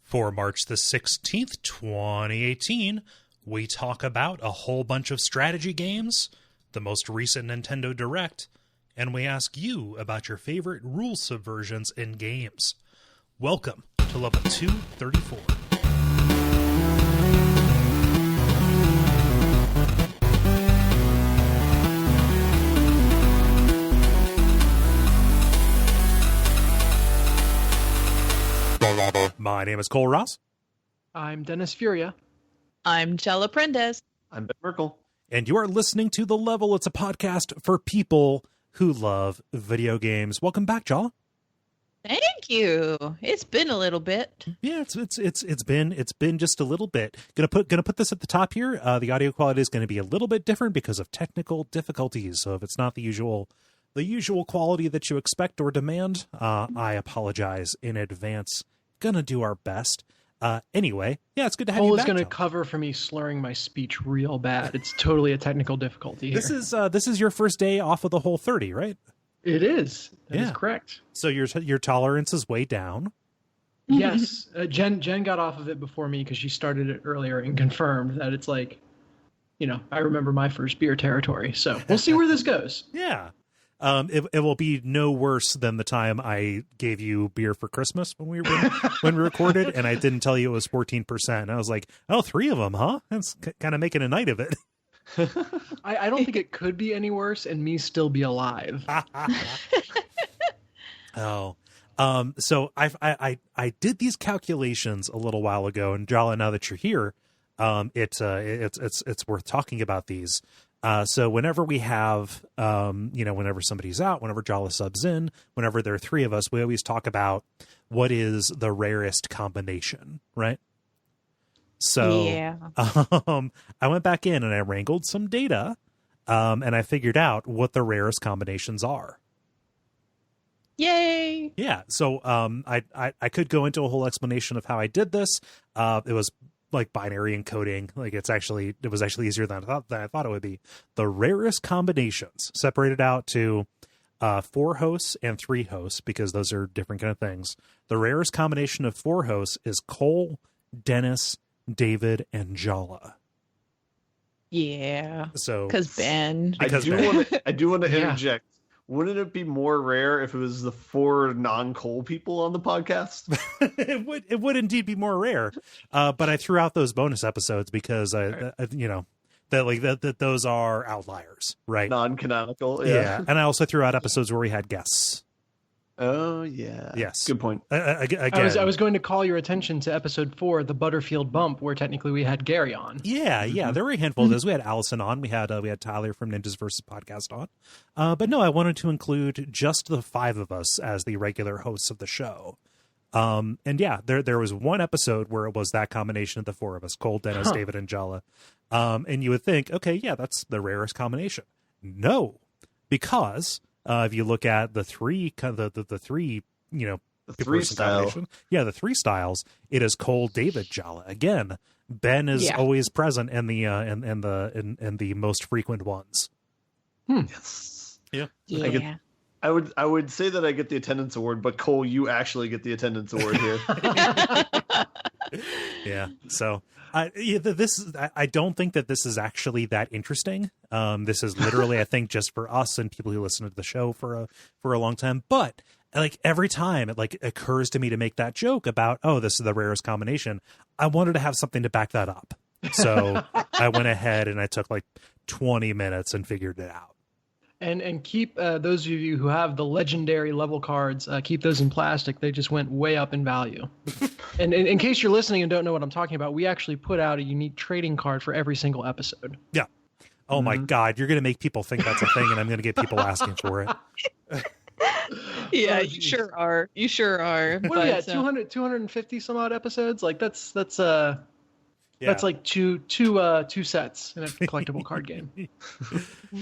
For March the 16th, 2018, we talk about a whole bunch of strategy games, the most recent Nintendo Direct, and we ask you about your favorite rule subversions in games. Welcome to Level 234. My name is Cole Ross. I'm Dennis Furia. I'm Jala Prendez. I'm Ben Merkel. And you are listening to The Level. It's a podcast for people who love video games. Welcome back, Jala. Thank you. It's been a little bit. Yeah, it's been just a little bit. Gonna put this at the top here. The audio quality is going to be a little bit different because of technical difficulties. So if it's not the usual quality that you expect or demand, I apologize in advance. Gonna do our best. Anyway, yeah, it's good to have you back. Cole is going to cover for me slurring my speech real bad. It's totally a technical difficulty here. This is your first day off of the whole 30, right? It is. That is correct. So your tolerance is way down. Yes. Jen got off of it before me because she started it earlier and confirmed that it's like, I remember my first beer territory. So we'll see where this goes. Yeah. It will be no worse than the time I gave you beer for Christmas when we recorded, and I didn't tell you it was 14%. I was like, oh, 3 of them, huh? That's kind of making a night of it. I don't think it could be any worse and me still be alive. So I did these calculations a little while ago, and Jala, now that you're here, it's worth talking about these. So whenever we have, whenever somebody's out, whenever Jala subs in, whenever there are 3 of us, we always talk about what is the rarest combination, right? So yeah. I went back in and I wrangled some data, and I figured out what the rarest combinations are. Yay! Yeah. So I could go into a whole explanation of how I did this. It was like binary encoding. Like it was actually easier than I thought it would be. The rarest combinations separated out to 4 hosts and 3 hosts, because those are different kind of things. The rarest combination of 4 hosts is Kole, Dennis, David, and Jala. Yeah. So because Ben. I do want to interject. Wouldn't it be more rare if it was the 4 non-Kole people on the podcast? It would indeed be more rare. But I threw out those bonus episodes because that those are outliers, right? Non-canonical. Yeah. And I also threw out episodes where we had guests. Oh yeah. Yes. Good point. Again, I was going to call your attention to episode 4, the Butterfield Bump, where technically we had Gary on. Yeah. There were a handful of those. We had Allison on. We had Tyler from Ninjas vs. Podcast on. But no, I wanted to include just the 5 of us as the regular hosts of the show. And yeah, there was one episode where it was that combination of the 4 of us, Kole, Dennis, David, and Jala. And you would think, okay, yeah, that's the rarest combination. No, because if you look at the 3 the 3 The 3 style. Yeah, the 3 styles, it is Kole, David, Jala. Again, Ben is always present in the in the most frequent ones. Yes. Yeah. I would say that I get the attendance award, but Kole, you actually get the attendance award here. Yeah. So I don't think that this is actually that interesting. This is literally, I think, just for us and people who listen to the show for a long time. But like every time it like occurs to me to make that joke about, oh, this is the rarest combination, I wanted to have something to back that up. So I went ahead and I took like 20 minutes and figured it out. And keep those of you who have the legendary level cards, keep those in plastic. They just went way up in value. And in case you're listening and don't know what I'm talking about, we actually put out a unique trading card for every single episode. Yeah. Oh my God, you're going to make people think that's a thing, and I'm going to get people asking for it. Yeah, you sure are. You sure are. What are we at? 250 some odd episodes? Like that's like two sets in a collectible card game.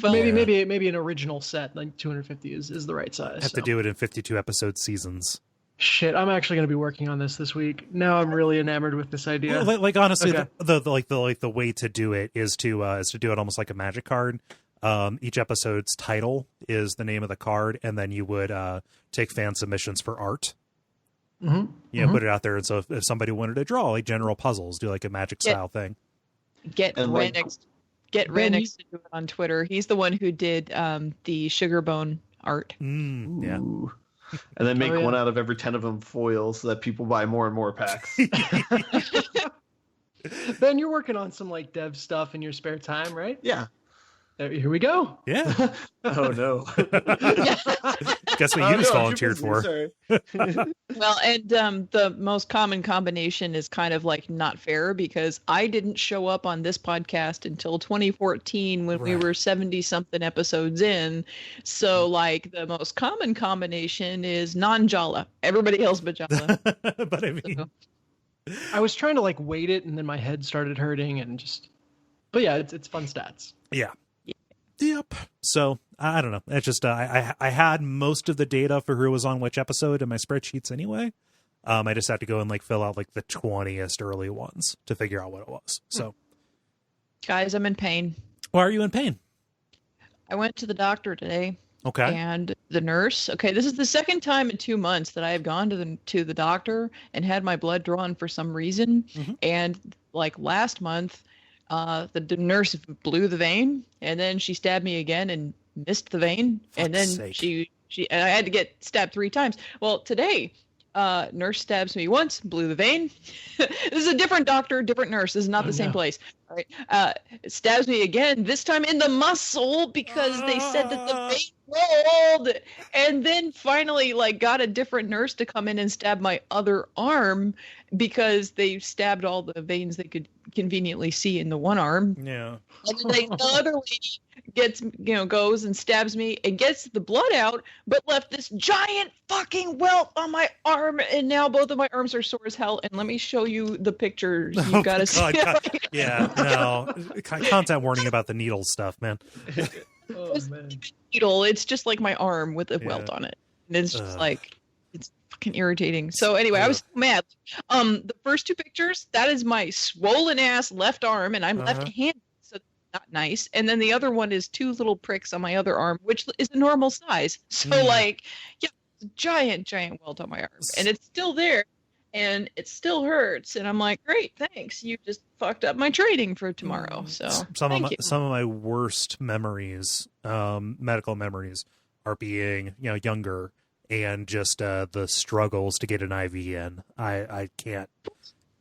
Well, maybe an original set, like 250 is the right size. Have to do it in 52 episode seasons. Shit, I'm actually going to be working on this week. Now I'm really enamored with this idea. Well, like honestly, okay. the way to do it is to do it almost like a magic card. Each episode's title is the name of the card, and then you would take fan submissions for art. put it out there. And so if somebody wanted to draw like general puzzles, do like a magic style thing. Get Renix to do it on Twitter. He's the one who did the sugar bone art. Yeah. And then make one out of every 10 of them foils so that people buy more and more packs. Ben, you're working on some like dev stuff in your spare time, right? Yeah. Here we go. Yeah. Oh no. Guess what you just volunteered for. Well, and the most common combination is kind of like not fair because I didn't show up on this podcast until 2014 when we were 70 something episodes in. So like the most common combination is non-Jala. Everybody else but Jala. But I mean, I was trying to like weight it and then my head started hurting and just, but yeah, it's fun stats. Yeah. Yep. So I don't know. It's just I had most of the data for who was on which episode in my spreadsheets anyway. I just had to go and like fill out like the 20th early ones to figure out what it was. So, guys, I'm in pain. Why are you in pain? I went to the doctor today. Okay. And the nurse. Okay, this is the second time in 2 months that I have gone to the doctor and had my blood drawn for some reason. And like last month. The nurse blew the vein, and then she stabbed me again and missed the vein, and then she and I had to get stabbed 3 times. Well, today, nurse stabs me once, blew the vein. This is a different doctor, different nurse. This is not the same place. All right. Stabs me again, this time in the muscle because they said that the vein rolled, and then finally like got a different nurse to come in and stab my other arm because they stabbed all the veins they could conveniently see in the one arm. Yeah. And then the other lady goes and stabs me and gets the blood out, but left this giant fucking welt on my arm, and now both of my arms are sore as hell. And let me show you the pictures. You've got to see. Yeah, no. Content warning about the needle stuff, man. Oh, man. Needle. It's just like my arm with a welt on it. And it's just like, it's fucking irritating. So anyway, I was so mad. The first 2 pictures, that is my swollen ass left arm, and I'm left-handed, so not nice. And then the other one is 2 little pricks on my other arm, which is a normal size. So like, yeah, giant welt on my arm, and it's still there. And it still hurts, and I'm like, great, thanks. You just fucked up my training for tomorrow. So some of my worst memories, medical memories, are being younger and just the struggles to get an IV in. I can't.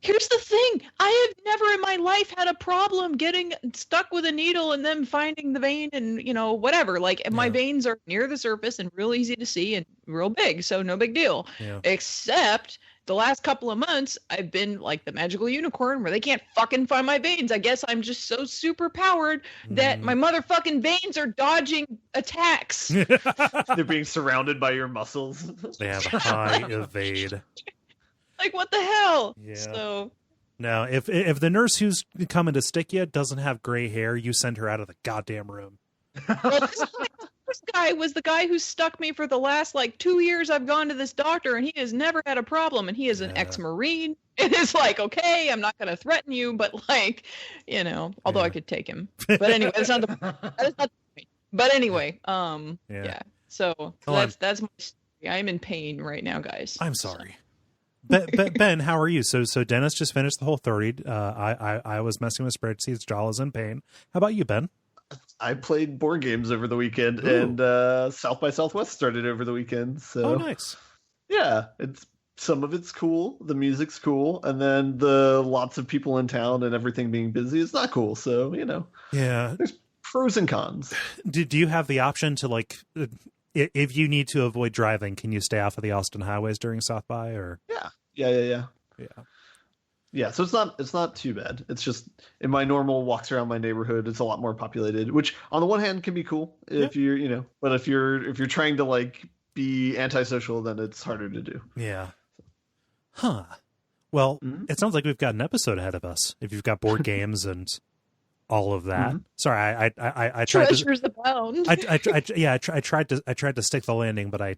Here's the thing: I have never in my life had a problem getting stuck with a needle and then finding the vein and whatever. Like, and my veins are near the surface and real easy to see and real big, so no big deal. Yeah. Except the last couple of months, I've been like the magical unicorn where they can't fucking find my veins. I guess I'm just so super powered that my motherfucking veins are dodging attacks. They're being surrounded by your muscles. They have a high evade. Like, what the hell? Yeah. So now, if the nurse who's coming to stick you doesn't have gray hair, you send her out of the goddamn room. Well, this guy was the guy who stuck me for the last like 2 years. I've gone to this doctor and he has never had a problem, and he is an ex-Marine. And it's like, okay, I'm not going to threaten you, but like, although I could take him. But anyway, that's not the point. But anyway, yeah. So that's my story. I'm in pain right now, guys. I'm sorry. Ben, how are you? So Dennis just finished the whole 30. I was messing with spreadsheets. Jala's in pain. How about you, Ben? I played board games over the weekend, and South by Southwest started over the weekend. So nice. Yeah, some of it's cool. The music's cool, and then the lots of people in town and everything being busy is not cool. So yeah, there's pros and cons. Do you have the option to like, if you need to avoid driving, can you stay off of the Austin highways during South by? Or Yeah, so it's not too bad. It's just in my normal walks around my neighborhood, it's a lot more populated, which on the one hand can be cool if you're, but if you're trying to like be antisocial, then it's harder to do. Yeah. Huh. Well, it sounds like we've got an episode ahead of us. If you've got board games and all of that. Sorry, I tried treasures abound. I tried to stick the landing, but I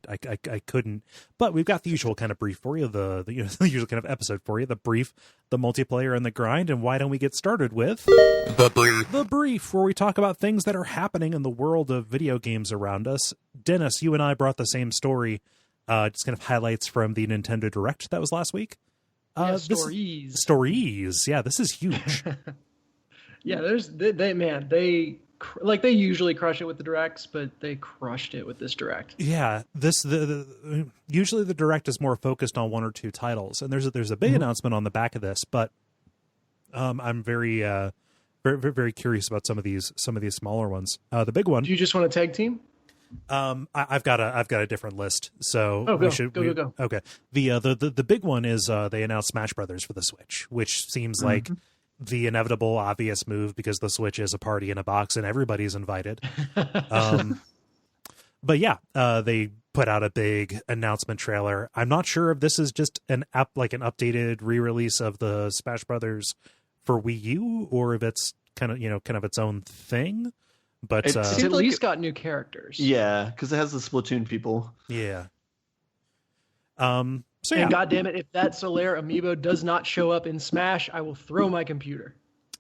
couldn't. But we've got the usual kind of brief for you, the usual kind of episode for you, the brief, the multiplayer, and the grind. And why don't we get started with the brief, where we talk about things that are happening in the world of video games around us. Dennis, you and I brought the same story Just kind of highlights from the Nintendo Direct that was last week. Stories. Yeah, this is huge. Yeah, they usually crush it with the directs, but they crushed it with this direct. Yeah, usually the direct is more focused on one or two titles, and there's a big announcement on the back of this, but I'm very very curious about some of these smaller ones. The big one. Do you just want to tag team? I've got a different list, so go. Okay. The big one is they announced Smash Brothers for the Switch, which seems like the inevitable, obvious move because the Switch is a party in a box and everybody's invited. But yeah, they put out a big announcement trailer. I'm not sure if this is just an updated re-release of the Smash Brothers for Wii U, or if it's kind of its own thing. But it's at least got new characters. Yeah, because it has the Splatoon people. Yeah. So yeah. God damn it, if that Solaire amiibo does not show up in Smash, I will throw my computer.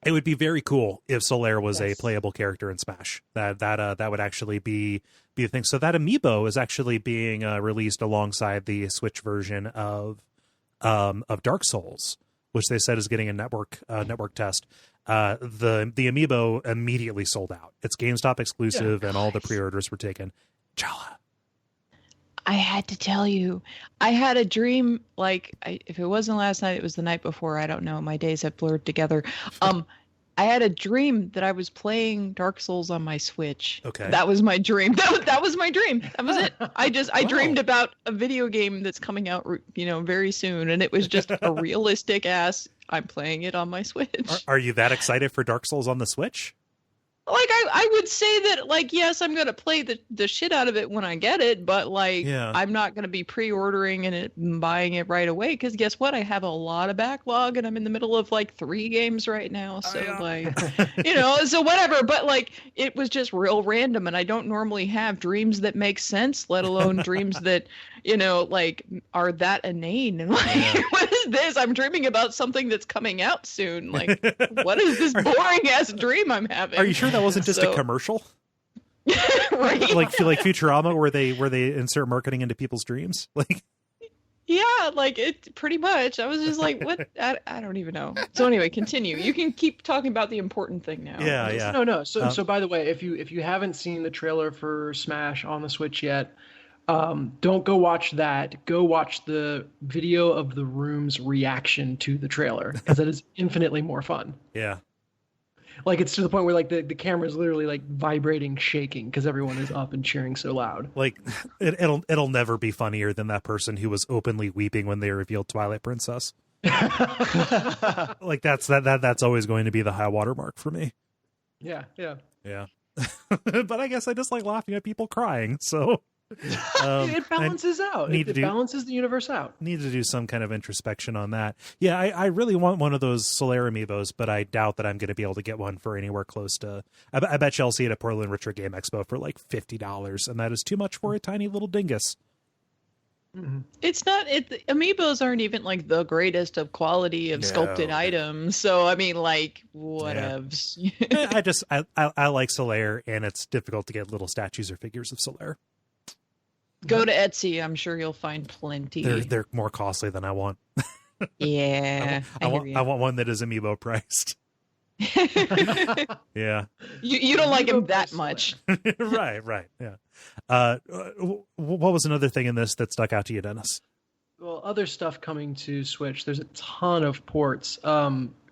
It would be very cool if Solaire was a playable character in Smash. That would actually be the thing. So that amiibo is actually being released alongside the Switch version of Dark Souls, which they said is getting a network test. The amiibo immediately sold out. It's GameStop exclusive, and all the pre-orders were taken. Jala. I had to tell you, I had a dream, if it wasn't last night, it was the night before. I don't know. My days have blurred together. I had a dream that I was playing Dark Souls on my Switch. Okay. That was my dream. That was my dream. That was it. I dreamed about a video game that's coming out, very soon. And it was just a realistic ass, I'm playing it on my Switch. Are you that excited for Dark Souls on the Switch? I would say that, yes, I'm going to play the shit out of it when I get it, but, I'm not going to be pre-ordering it and buying it right away, because guess what? I have a lot of backlog, and I'm in the middle of, 3 games right now, so, so whatever, but, it was just real random, and I don't normally have dreams that make sense, let alone dreams that, are that inane, and, what is this? I'm dreaming about something that's coming out soon, what is this boring-ass dream I'm having? Are you sure that wasn't just a commercial? Right? like Futurama, where they insert marketing into people's dreams? Yeah, it pretty much. I was just what? I don't even know. So anyway, continue. You can keep talking about the important thing now. Yeah. No. So by the way, if you haven't seen the trailer for Smash on the Switch yet, don't go watch that. Go watch the video of the room's reaction to the trailer, because it is infinitely more fun. Yeah. It's to the point where the camera is literally vibrating, shaking, because everyone is up and cheering so loud. It'll never be funnier than that person who was openly weeping when they revealed Twilight Princess. That's always going to be the high watermark for me. Yeah. But I guess I just like laughing at people crying, so it balances out. It balances the universe out. Need to do some kind of introspection on that. Yeah, I really want one of those Solaire amiibos, but I doubt that I'm going to be able to get one for anywhere close to. I bet you'll see it at Portland Retro Game Expo for $50, and that is too much for a tiny little dingus. Mm-hmm. It's not. Amiibos aren't even the greatest of quality of sculpted items. So I mean, whatevs. Yeah. I like Solaire, and it's difficult to get little statues or figures of Solaire. Go to Etsy. I'm sure you'll find plenty. They're more costly than I want. Yeah, I want one that is amiibo priced. Yeah. You don't like him that much. Right. Yeah. What was another thing in this that stuck out to you, Dennis? Well, other stuff coming to Switch. There's a ton of ports.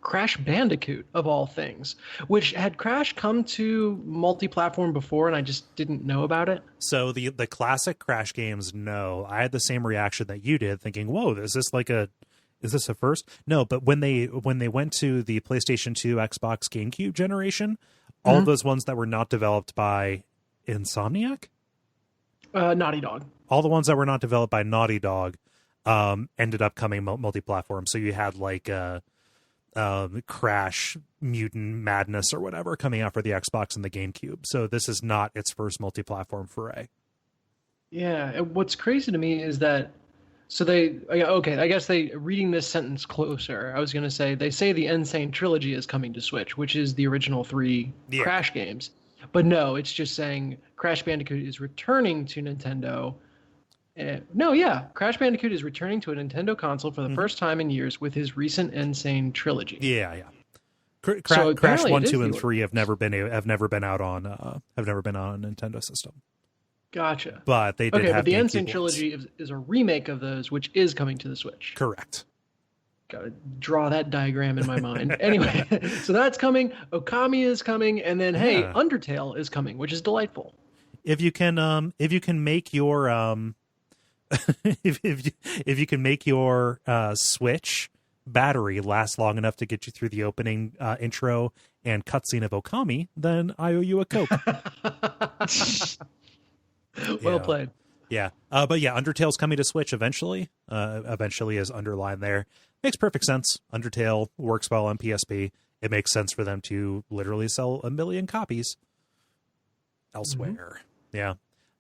Crash Bandicoot, of all things, which had Crash come to multi-platform before, and I just didn't know about it. So the classic Crash games, no. I had the same reaction that you did, thinking, "Whoa, is this a first?" No, but when they went to the PlayStation 2, Xbox, GameCube generation, all of those ones that were not developed by Insomniac, Naughty Dog, all the ones that were not developed by Naughty Dog, ended up coming multi-platform. So you had Crash Mutant Madness or whatever coming out for the Xbox and the GameCube. So this is not its first multi-platform foray. Yeah, what's crazy to me is that I guess reading this sentence closer, I was going to say they say the Insane Trilogy is coming to Switch, which is the original 3 Crash games. But no, it's just saying Crash Bandicoot is returning to Nintendo No, yeah. Crash Bandicoot is returning to a Nintendo console for the Mhm. first time in years with his recent Insane trilogy. Yeah. So Crash apparently 1, it is 2, the and order. 3 have never been out on a Nintendo system, Gotcha. but they did Okay, but have the GameCube Insane ones. trilogy is a remake of those, which is coming to the Switch. Correct. Gotta draw that diagram in my mind. Anyway, so that's coming. Okami is coming, and then hey, Yeah. Undertale is coming, which is delightful. If you can make your if you can make your Switch battery last long enough to get you through the opening intro and cutscene of Okami, then I owe you a Coke. Well Yeah. played. Yeah. But yeah, Undertale's coming to Switch eventually. Eventually is underlined there. Makes perfect sense. Undertale works well on PSP. It makes sense for them to literally sell 1 million copies elsewhere. Yeah.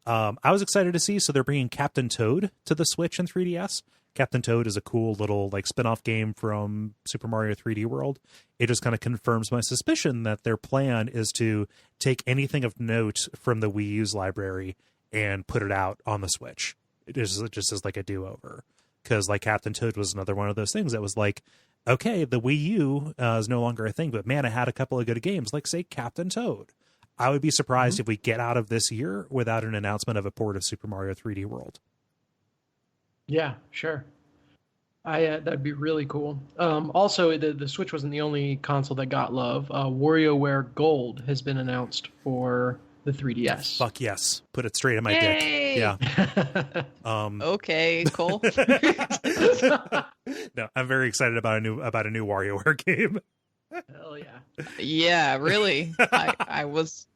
I was excited to see, so they're bringing Captain Toad to the Switch and 3DS. Captain Toad is a cool little like spin-off game from Super Mario 3D World. It just kind of confirms my suspicion that their plan is to take anything of note from the Wii U's library and put it out on the Switch. It is just as like a do-over. Because like Captain Toad was another one of those things that was like, okay, the Wii U is no longer a thing, but man, it had a couple of good games, like say Captain Toad. I would be surprised if we get out of this year without an announcement of a port of Super Mario 3D World. Yeah, sure. That'd be really cool. Also, the Switch wasn't the only console that got love. WarioWare Gold has been announced for the 3DS. Fuck yes. Put it straight in my Yay! dick. Yeah. Okay, Cole. No, I'm very excited about a new WarioWare game. Hell yeah. Yeah, really. I was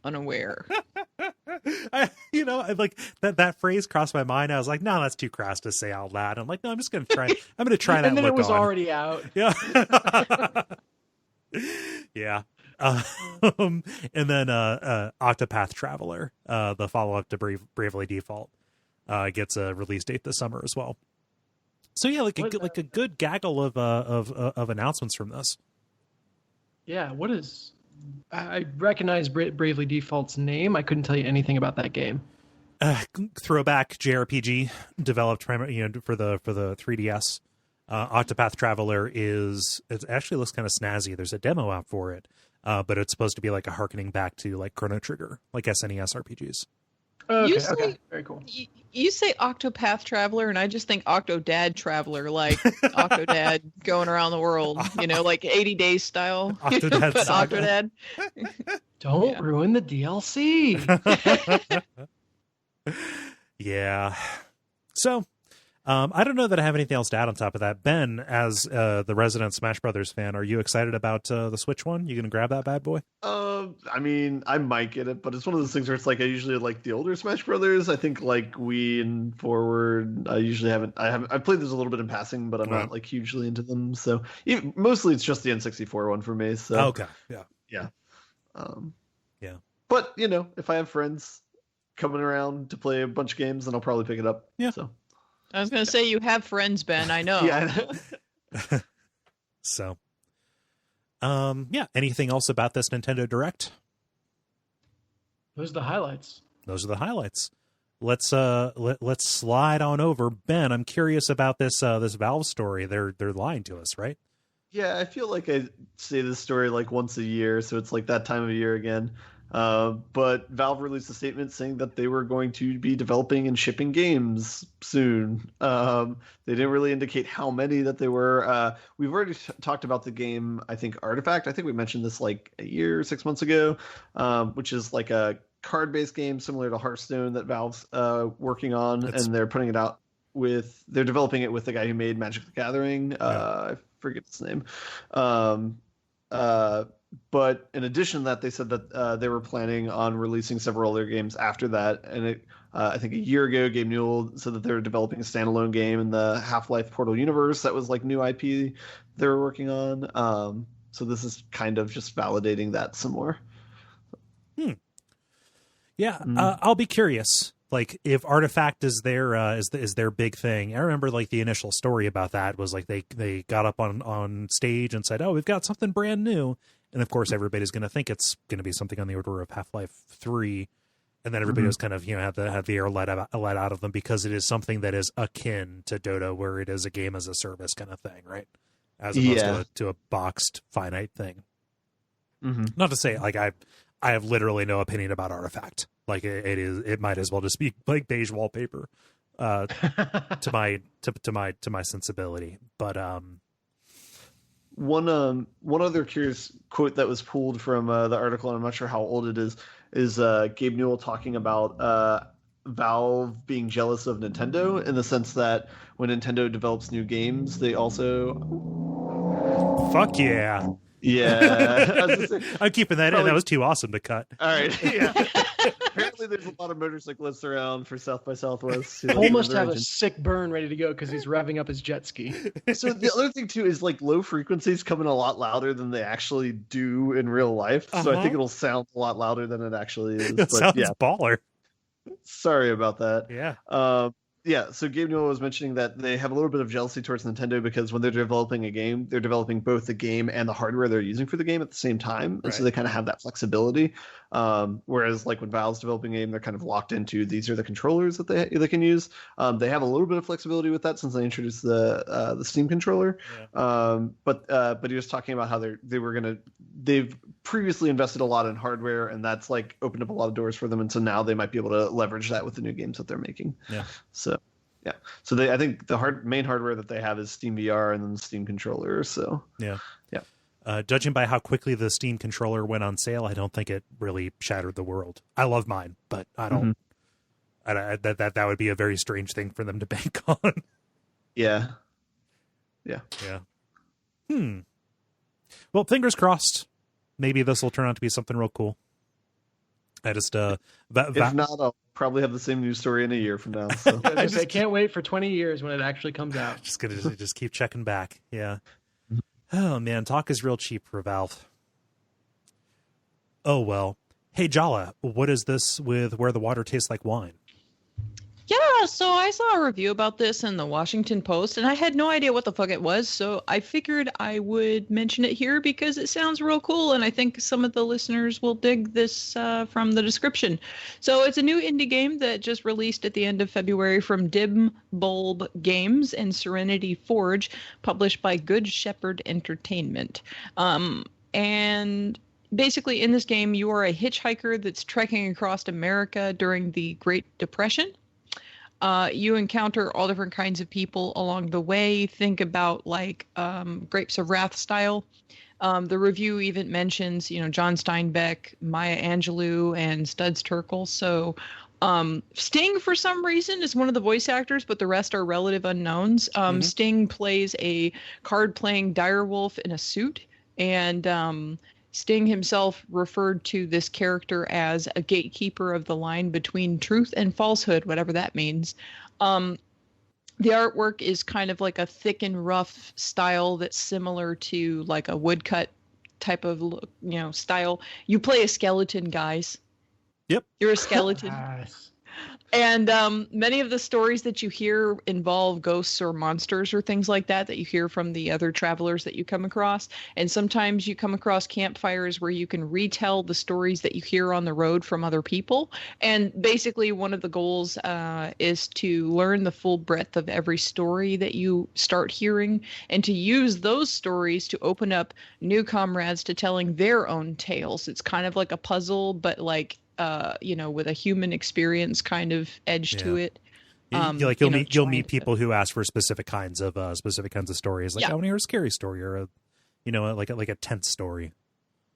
unaware. Like that phrase crossed my mind. I was like, no, that's too crass to say out loud. I'm like, no, I'm just gonna try. I'm gonna try that. And then look it was on. already out. Yeah. Yeah. And then Octopath Traveler, the follow-up to Bravely Default, gets a release date this summer as well. So yeah, like a good gaggle of announcements from this. Yeah, what is... I recognize Bravely Default's name. I couldn't tell you anything about that game. Throwback JRPG developed primarily for the 3DS. Octopath Traveler it actually looks kind of snazzy. There's a demo out for it, but it's supposed to be like a harkening back to like Chrono Trigger, like SNES RPGs. Okay, very cool. You say Octopath Traveler, and I just think Octodad Traveler, like Octodad going around the world, like 80 Days style. Octodad but Saga. Octodad. Don't ruin the DLC. Yeah. So, I don't know that I have anything else to add on top of that. Ben, as the resident Smash Brothers fan, are you excited about the Switch one? You gonna grab that bad boy? I mean, I might get it, but it's one of those things where it's like I usually like the older Smash Brothers. I think like Wii and forward, I usually haven't. I've played this a little bit in passing, but I'm not like hugely into them. So mostly it's just the N64 one for me. So okay, yeah. Yeah. But if I have friends coming around to play a bunch of games, then I'll probably pick it up. Yeah. So. I was going to say you have friends, Ben. I know. Yeah. So, yeah. Anything else about this Nintendo Direct? Those are the highlights. Those are the highlights. Let's slide on over. Ben, I'm curious about this Valve story. They're lying to us, right? Yeah, I feel like I say this story like once a year, so it's like that time of year again. But Valve released a statement saying that they were going to be developing and shipping games soon. They didn't really indicate how many that they were. We've already talked about the game, I think, Artifact. I think we mentioned this like a year, 6 months ago, which is like a card-based game similar to Hearthstone that Valve's working on, and they're putting it out they're developing it with the guy who made Magic the Gathering. I forget his name. But in addition to that, they said that they were planning on releasing several other games after that. And I think a year ago, Gabe Newell said that they were developing a standalone game in the Half-Life Portal universe that was like new IP they were working on. So this is kind of just validating that some more. Yeah, I'll be curious. Like if Artifact is their big thing. I remember like the initial story about that was like they got up on stage and said, "Oh, we've got something brand new," and of course everybody's going to think it's going to be something on the order of Half-Life 3, And then everybody was kind of, have the air let out of them because it is something that is akin to Dota, where it is a game as a service kind of thing, right? As opposed to a boxed finite thing. Not to say like I have literally no opinion about Artifact. Like it might as well just be like beige wallpaper to my sensibility. But one other curious quote that was pulled from the article, and I'm not sure how old it is Gabe Newell talking about Valve being jealous of Nintendo in the sense that when Nintendo develops new games, they also fuck yeah. Yeah. I'm keeping that in. That was too awesome to cut. All right. Yeah. Apparently there's a lot of motorcyclists around for South by Southwest. Almost have a sick burn ready to go because he's revving up his jet ski. So the other thing too is like low frequencies come in a lot louder than they actually do in real life. So I think it'll sound a lot louder than it actually is. It sounds baller. Sorry about that. Yeah. Yeah, so Gabe Newell was mentioning that they have a little bit of jealousy towards Nintendo because when they're developing a game, they're developing both the game and the hardware they're using for the game at the same time. And so they kind of have that flexibility. Whereas like when Valve's developing a game, they're kind of locked into these are the controllers that they can use. They have a little bit of flexibility with that since they introduced the Steam controller. Yeah. But he was talking about how they've previously invested a lot in hardware, and that's like opened up a lot of doors for them. And so now they might be able to leverage that with the new games that they're making. Yeah. So I think the main hardware that they have is Steam VR and then the Steam controller. So yeah. Judging by how quickly the Steam controller went on sale, I don't think it really shattered the world. I love mine, but I don't. That would be a very strange thing for them to bank on. Yeah. Well, fingers crossed. Maybe this will turn out to be something real cool. I just if not, I'll probably have the same news story in a year from now. So. I can't wait for 20 years when it actually comes out. Just gonna just keep checking back. Yeah. Oh man, talk is real cheap for Valve. Oh well. Hey Jala, what is this with where the water tastes like wine? Yeah, so I saw a review about this in the Washington Post, and I had no idea what the fuck it was, so I figured I would mention it here because it sounds real cool, and I think some of the listeners will dig this from the description. So it's a new indie game that just released at the end of February from Dim Bulb Games and Serenity Forge, published by Good Shepherd Entertainment. And basically in this game, you are a hitchhiker that's trekking across America during the Great Depression. You encounter all different kinds of people along the way. Think about like Grapes of Wrath style. The review even mentions, John Steinbeck, Maya Angelou, and Studs Terkel. So Sting, for some reason, is one of the voice actors, but the rest are relative unknowns. Sting plays a card-playing direwolf in a suit, and Sting himself referred to this character as a gatekeeper of the line between truth and falsehood, whatever that means. The artwork is kind of like a thick and rough style that's similar to like a woodcut type of look, style. You play a skeleton, guys. Yep. You're a skeleton. Nice. And many of the stories that you hear involve ghosts or monsters or things like that you hear from the other travelers that you come across. And sometimes you come across campfires where you can retell the stories that you hear on the road from other people. And basically one of the goals is to learn the full breadth of every story that you start hearing and to use those stories to open up new comrades to telling their own tales. It's kind of like a puzzle, but like with a human experience kind of edge to it. You'll meet people who ask for specific kinds of stories. Like I want to hear a scary story or a tense story.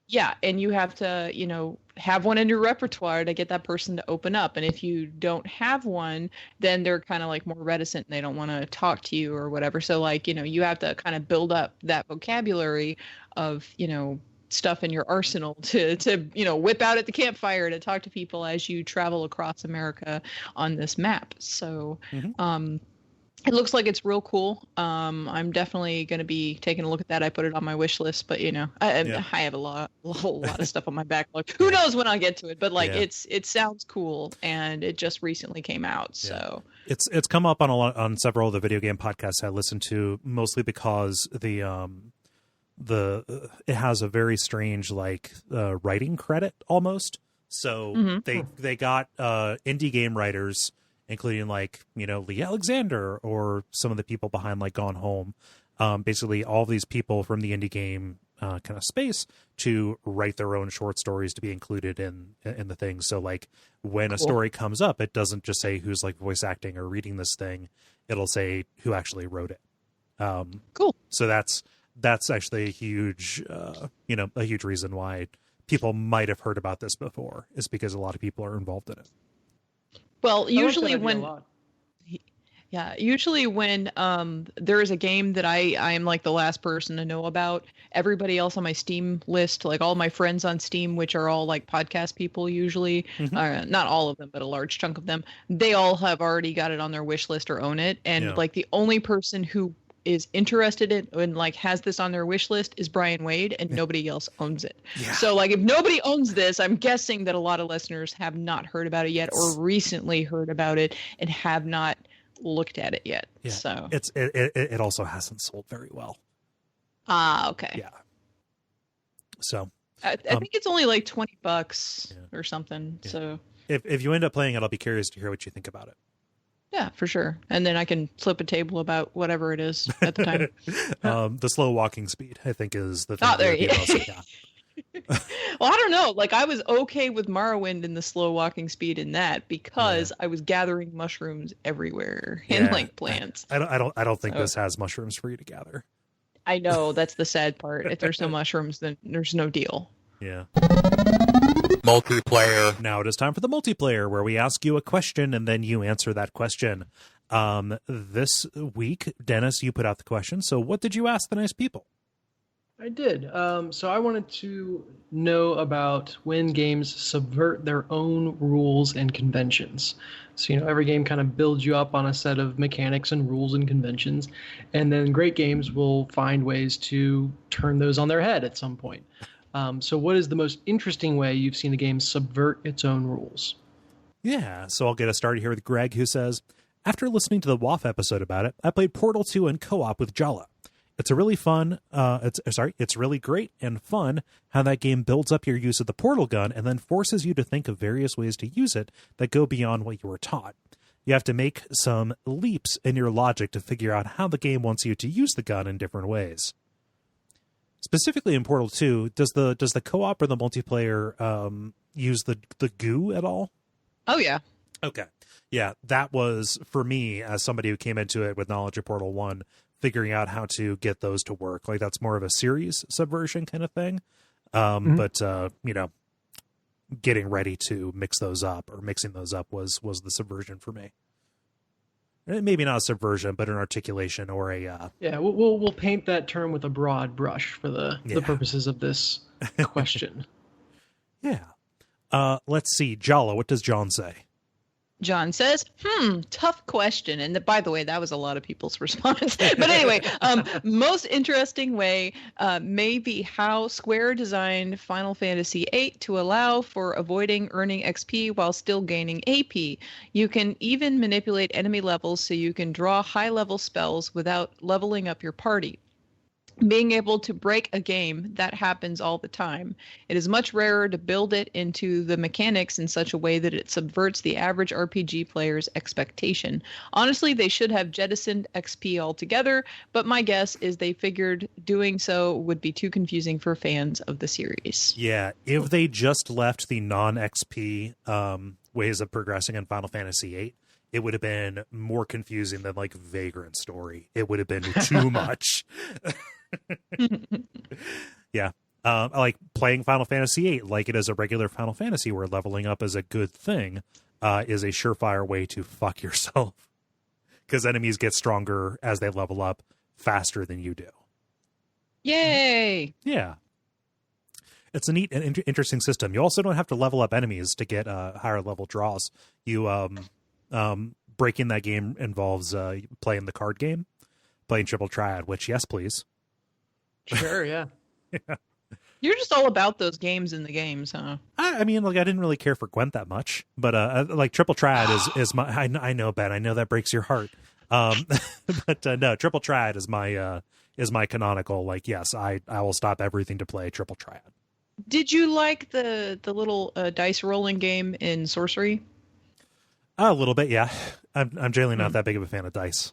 Yeah, and you have to, have one in your repertoire to get that person to open up. And if you don't have one, then they're kind of like more reticent and they don't want to talk to you or whatever. So like, you have to kind of build up that vocabulary of, stuff in your arsenal to whip out at the campfire to talk to people as you travel across America on this map. So it looks like it's real cool. I'm definitely going to be taking a look at that. I put it on my wish list, but I have a whole lot of stuff on my backlog. Who knows when I'll get to it? But it sounds cool, and it just recently came out. So it's come up on several of the video game podcasts I listen to, mostly because it has a very strange writing credit almost. So they got indie game writers, including like, you know, Lee Alexander or some of the people behind like Gone Home. Basically all these people from the indie game kind of space to write their own short stories to be included in the thing. So like when a story comes up, it doesn't just say who's like voice acting or reading this thing. It'll say who actually wrote it. Cool. So that's actually a huge, a huge reason why people might have heard about this before, is because a lot of people are involved in it. Well, usually when there is a game that I am like the last person to know about, everybody else on my Steam list, like all my friends on Steam, which are all like podcast people usually, not all of them, but a large chunk of them, they all have already got it on their wish list or own it. And like the only person who is interested in and like has this on their wish list is Brian Wade, and nobody else owns it. So like if nobody owns this, I'm guessing that a lot of listeners have not heard about it yet, or recently heard about it and have not looked at it yet. So it also hasn't sold very well. Okay. Yeah. So I think it's only like $20 or something. Yeah. So if you end up playing it, I'll be curious to hear what you think about it. Yeah, for sure. And then I can flip a table about whatever it is at the time. The slow walking speed, I think, is the thing. Oh, there you go. Well, I don't know. Like, I was okay with Morrowind and the slow walking speed in that because I was gathering mushrooms everywhere and like plants. I don't think this has mushrooms for you to gather. I know, that's the sad part. If there's no mushrooms, then there's no deal. Yeah. Multiplayer. Now it is time for the multiplayer, where we ask you a question and then you answer that question. This week, Dennis, you put out the question. So what did you ask the nice people? I did. So I wanted to know about when games subvert their own rules and conventions. So, you know, every game kind of builds you up on a set of mechanics and rules and conventions, and then great games will find ways to turn those on their head at some point. So what is the most interesting way you've seen a game subvert its own rules? Yeah, so I'll get us started here with Greg, who says, after listening to the WAF episode about it, I played Portal 2 in co-op with Jala. It's a really fun, it's really great and fun how that game builds up your use of the portal gun and then forces you to think of various ways to use it that go beyond what you were taught. You have to make some leaps in your logic to figure out how the game wants you to use the gun in different ways. Specifically in Portal 2, does the co-op or the multiplayer use the goo at all? Oh, yeah. Okay. Yeah, that was, for me, as somebody who came into it with knowledge of Portal 1, figuring out how to get those to work. Like, that's more of a series subversion kind of thing. But, you know, getting ready to mix those up or mixing those up was the subversion for me. Maybe not a subversion, but an articulation or a... we'll paint that term with a broad brush for the purposes of this question. Yeah. Let's see. Jala, what does John say? John says, tough question. And by the way, that was a lot of people's response. But anyway, most interesting way may be how Square designed Final Fantasy VIII to allow for avoiding earning XP while still gaining AP. You can even manipulate enemy levels so you can draw high-level spells without leveling up your party. Being able to break a game, that happens all the time. It is much rarer to build it into the mechanics in such a way that it subverts the average RPG player's expectation. Honestly, they should have jettisoned XP altogether, but my guess is they figured doing so would be too confusing for fans of the series. Yeah, if they just left the non-XP ways of progressing in Final Fantasy VIII, it would have been more confusing than like Vagrant Story. It would have been too much. Yeah. I like playing Final Fantasy VIII like it is a regular Final Fantasy where leveling up is a good thing, is a surefire way to fuck yourself. Because enemies get stronger as they level up faster than you do. Yay! Yeah. It's a neat and interesting system. You also don't have to level up enemies to get higher level draws. You breaking that game involves playing the card game, playing Triple Triad, which, yes, please. Sure, yeah. Yeah. You're just all about those games in the games, huh? I mean, like, I didn't really care for Gwent that much, but like Triple Triad is my. I know, Ben. I know that breaks your heart. But no, Triple Triad is my canonical. Like, yes, I will stop everything to play Triple Triad. Did you like the little dice rolling game in Sorcery? A little bit, yeah. I'm generally not that big of a fan of dice.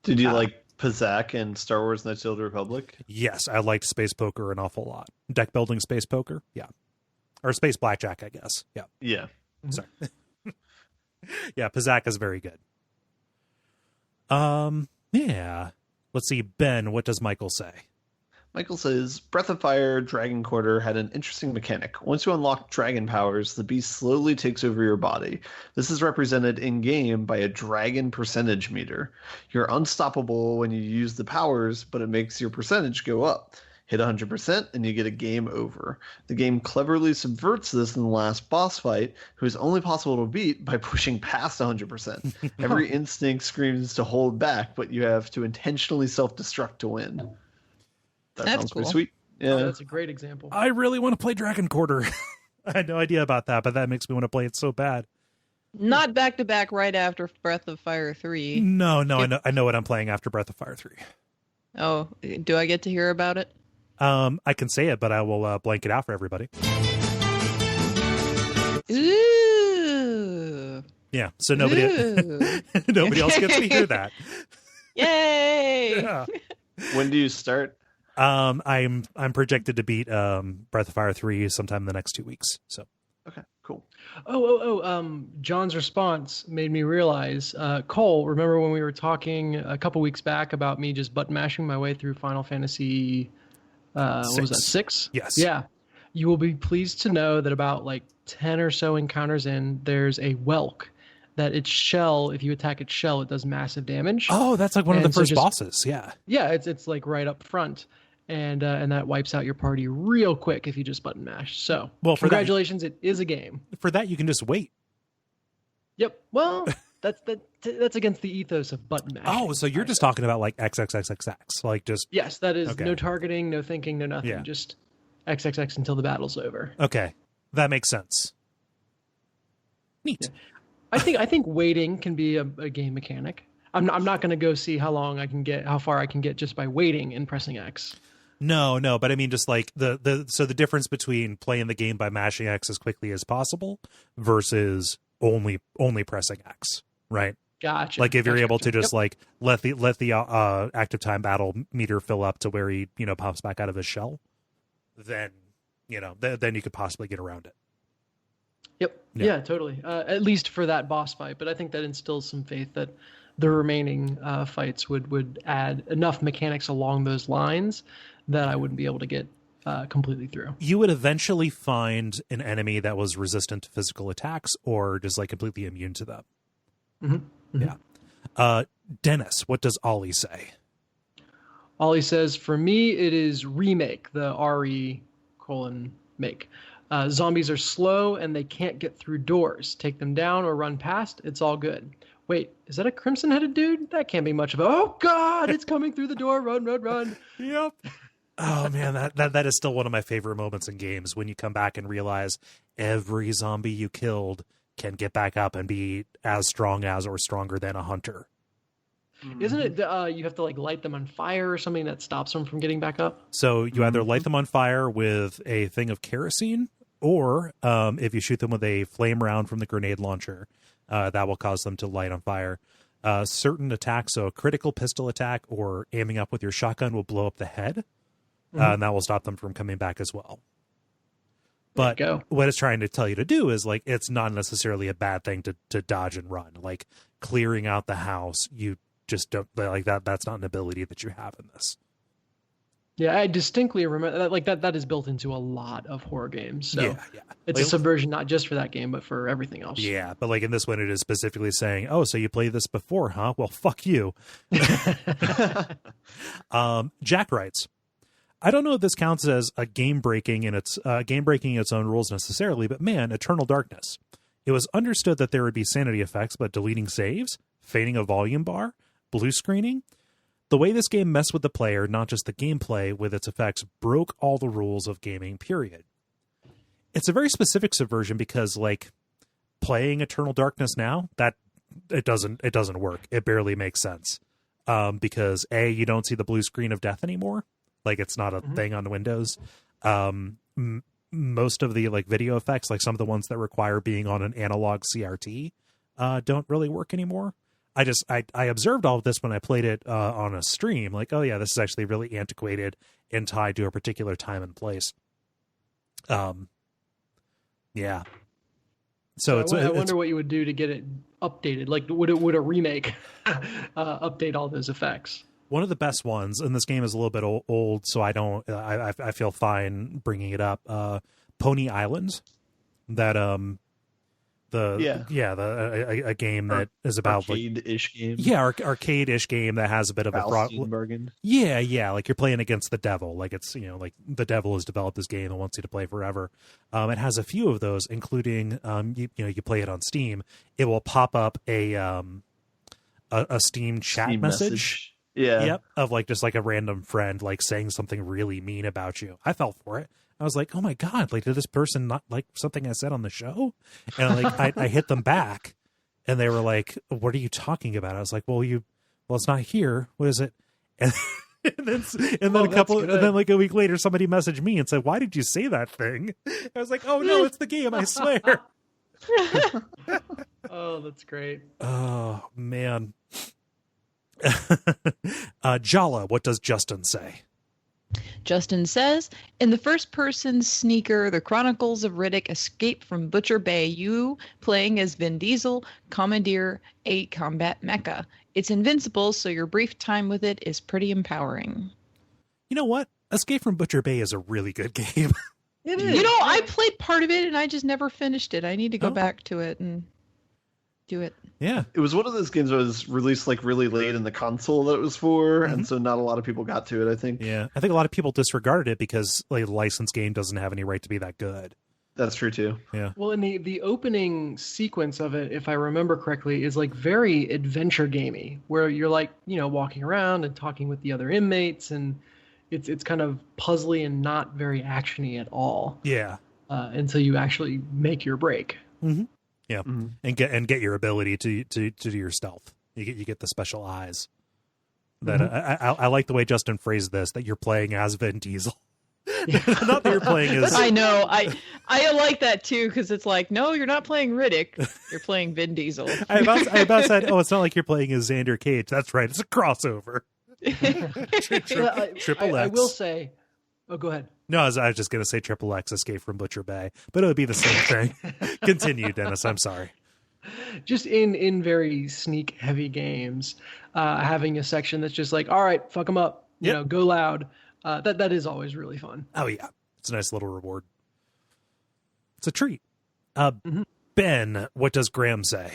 Did you like Pazak and Star Wars Knights of the Old Republic? Yes, I liked space poker an awful lot. Deck building space poker, yeah. Or space blackjack, I guess. Yeah. Yeah. Sorry. Yeah, Pazak is very good. Yeah. Let's see, Ben, what does Michael say? Michael says, Breath of Fire Dragon Quarter had an interesting mechanic. Once you unlock dragon powers, the beast slowly takes over your body. This is represented in-game by a dragon percentage meter. You're unstoppable when you use the powers, but it makes your percentage go up. Hit 100% and you get a game over. The game cleverly subverts this in the last boss fight, who is only possible to beat by pushing past 100%. Every instinct screams to hold back, but you have to intentionally self-destruct to win. That That's sounds cool. pretty sweet. Yeah. Oh, that's a great example. I really want to play Dragon Quarter. I had no idea about that, but that makes me want to play it so bad. Not back to back right after Breath of Fire 3. No, I know what I'm playing after Breath of Fire 3. Oh, do I get to hear about it? I can say it, but I will blank it out for everybody. Ooh. Yeah, so nobody else gets to hear that. Yay! Yeah. When do you start? I'm projected to beat Breath of Fire 3 sometime in the next 2 weeks. So Okay, cool. John's response made me realize, Kole, remember when we were talking a couple weeks back about me just button mashing my way through Final Fantasy, what was that, 6? Yes. Yeah. You will be pleased to know that about like 10 or so encounters in, there's a Welk that its shell, if you attack its shell, it does massive damage. Oh, that's like one of the And so first just- bosses. Yeah. Yeah, it's like right up front. And that wipes out your party real quick if you just button mash. So, Well, for that- congratulations, it is a game. For that, you can just wait. Yep. Well, that's against the ethos of button mashing. Oh, so you're just talking about like XXXXX, like just Yes, that is Okay. no targeting, no thinking, no nothing. Yeah. Just XXX until the battle's over. okay. That makes sense. Neat. I think waiting can be a game mechanic. I'm not going to go see how far I can get just by waiting and pressing X. No, but I mean just like the difference between playing the game by mashing X as quickly as possible versus only pressing X, right? Gotcha. Like if you're Gotcha, able to gotcha. just like let the active time battle meter fill up to where he pops back out of his shell, then then you could possibly get around it. Yep. Yeah. Yeah, totally. At least for that boss fight, but I think that instills some faith that the remaining fights would add enough mechanics along those lines that I wouldn't be able to get completely through. You would eventually find an enemy that was resistant to physical attacks or just like completely immune to them. Mm-hmm. Yeah. Dennis, what does Ollie say? Ollie says, for me, it is remake, the RE:make. Zombies are slow and they can't get through doors. Take them down or run past. It's all good. Wait, is that a crimson-headed dude? That can't be much of a... Oh, God, it's coming through the door. Run, run, run. Yep. Oh, man, that is still one of my favorite moments in games when you come back and realize every zombie you killed can get back up and be as strong as or stronger than a hunter. Isn't it you have to like light them on fire or something that stops them from getting back up? So you either light them on fire with a thing of kerosene, or if you shoot them with a flame round from the grenade launcher, that will cause them to light on fire. Certain attacks, so a critical pistol attack or aiming up with your shotgun will blow up the head, and that will stop them from coming back as well. But what it's trying to tell you to do is like it's not necessarily a bad thing to dodge and run. Like clearing out the house, you just don't like that. That's not an ability that you have in this. Yeah, I distinctly remember that. Like that is built into a lot of horror games. So Yeah. it's a subversion not just for that game, but for everything else. Yeah, but like in this one, it is specifically saying, "Oh, so you played this before, huh? Well, fuck you." Jack writes, "I don't know if this counts as a game breaking in its own rules necessarily, but man, Eternal Darkness. It was understood that there would be sanity effects, but deleting saves, fading a volume bar, blue screening." The way this game messed with the player, not just the gameplay, with its effects, broke all the rules of gaming, period. It's a very specific subversion because, like, playing Eternal Darkness now, that it doesn't work. It barely makes sense. Because A, you don't see the blue screen of death anymore. Like, it's not a thing on Windows. most of the like video effects, like some of the ones that require being on an analog CRT, don't really work anymore. I observed all of this when I played it on a stream. Like, oh yeah, this is actually really antiquated and tied to a particular time and place. Yeah. So I wonder what you would do to get it updated. Like, would a remake update all those effects? One of the best ones, and this game is a little bit old, so I don't. I feel fine bringing it up. Pony Island, that a game that is about arcade-ish game. Yeah, arcade-ish game that has a bit of a bargain. Yeah, like you're playing against the devil. Like it's, like the devil has developed this game and wants you to play forever. It has a few of those, including you play it on Steam. It will pop up a Steam chat message. Yeah. Yep. Of like just like a random friend like saying something really mean about you. I fell for it. I was like, oh my God, like, did this person not like something I said on the show? And like, I hit them back and they were like, what are you talking about? I was like, well, it's not here. What is it? And then like a week later, somebody messaged me and said, why did you say that thing? I was like, oh no, it's the game. I swear. Oh, that's great. Oh man. Jala, what does Justin say? Justin says, in the first-person sneaker, The Chronicles of Riddick Escape from Butcher Bay, you playing as Vin Diesel commandeer a combat mecha. It's invincible, so your brief time with it is pretty empowering. You know what? Escape from Butcher Bay is a really good game. It is. I played part of it and I just never finished it. I need to go back to it and do it. Yeah. It was one of those games that was released like really late in the console that it was for, and so not a lot of people got to it, I think. Yeah. I think a lot of people disregarded it because like the licensed game doesn't have any right to be that good. That's true too. Yeah. Well, and the opening sequence of it, if I remember correctly, is like very adventure gamey, where you're like, walking around and talking with the other inmates, and it's kind of puzzly and not very actiony at all. Yeah. Until you actually make your break. Mm-hmm. Yeah, and get your ability to do your stealth. You get the special eyes. That I like the way Justin phrased this. That you're playing as Vin Diesel, not that you're playing as. I know. I like that too because it's like, no, you're not playing Riddick. You're playing Vin Diesel. I about said, oh, it's not like you're playing as Xander Cage. That's right. It's a crossover. Triple X. I will say. Oh, go ahead. No, I was just going to say Triple X Escape from Butcher Bay, but it would be the same thing. Continue, Dennis. I'm sorry. Just in very sneak heavy games, having a section that's just like, all right, fuck them up, go loud. That is always really fun. Oh yeah, it's a nice little reward. It's a treat. Ben, what does Graham say?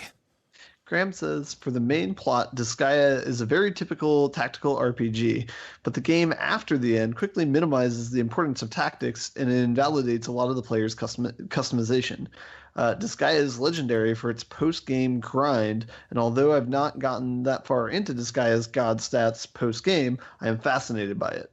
Graham says, for the main plot, Disgaea is a very typical tactical RPG, but the game after the end quickly minimizes the importance of tactics and it invalidates a lot of the player's customization. Disgaea is legendary for its post-game grind, and although I've not gotten that far into Disgaea's god stats post-game, I am fascinated by it.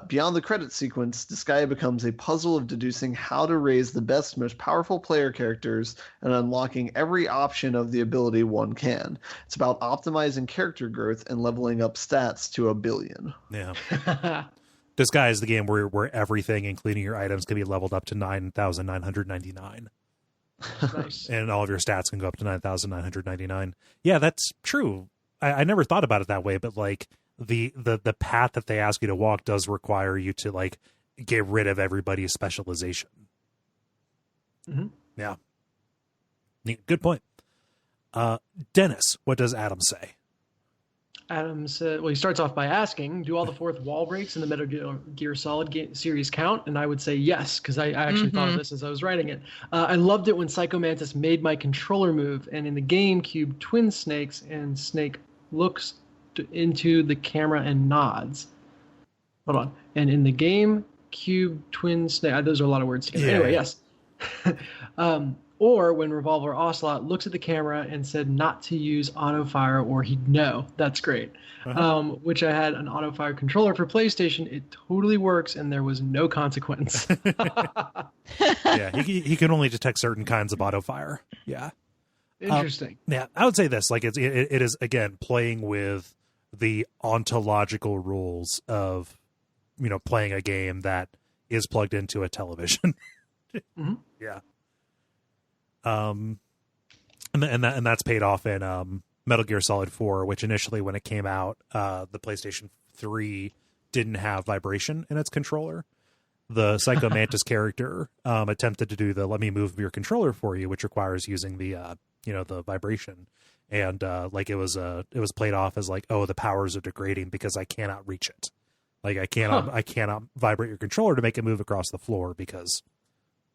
Beyond the credit sequence, Disgaea becomes a puzzle of deducing how to raise the best, most powerful player characters and unlocking every option of the ability one can. It's about optimizing character growth and leveling up stats to 1 billion. Yeah. Disgaea is the game where everything, including your items, can be leveled up to 9,999. Nice. And all of your stats can go up to 9,999. Yeah, that's true. I never thought about it that way, but like the path that they ask you to walk does require you to like get rid of everybody's specialization. Mm-hmm. Yeah. Good point. Dennis, what does Adam say? Adam said, well, he starts off by asking, do all the fourth wall breaks in the Metal Gear Solid series count? And I would say yes, because I actually thought of this as I was writing it. I loved it when Psycho Mantis made my controller move, and in the GameCube, Twin Snakes and Snake looks into the camera and nods. Hold on. And in the GameCube, Twin Snake, those are a lot of words together. Yeah. Anyway, yes. Or when Revolver Ocelot looks at the camera and said not to use auto fire or he'd know. That's great. Which I had an auto fire controller for PlayStation. It totally works and there was no consequence. Yeah, he can only detect certain kinds of auto fire. Yeah. Interesting. Yeah, I would say this. Like it is, again, playing with the ontological rules of, playing a game that is plugged into a television. Yeah. And that's paid off in Metal Gear Solid 4, which initially when it came out, the PlayStation 3 didn't have vibration in its controller. The Psycho Mantis character attempted to do the "let me move your controller for you," which requires using the the vibration, and it was played off as like, oh, the powers are degrading because I cannot reach it. Like I cannot vibrate your controller to make it move across the floor because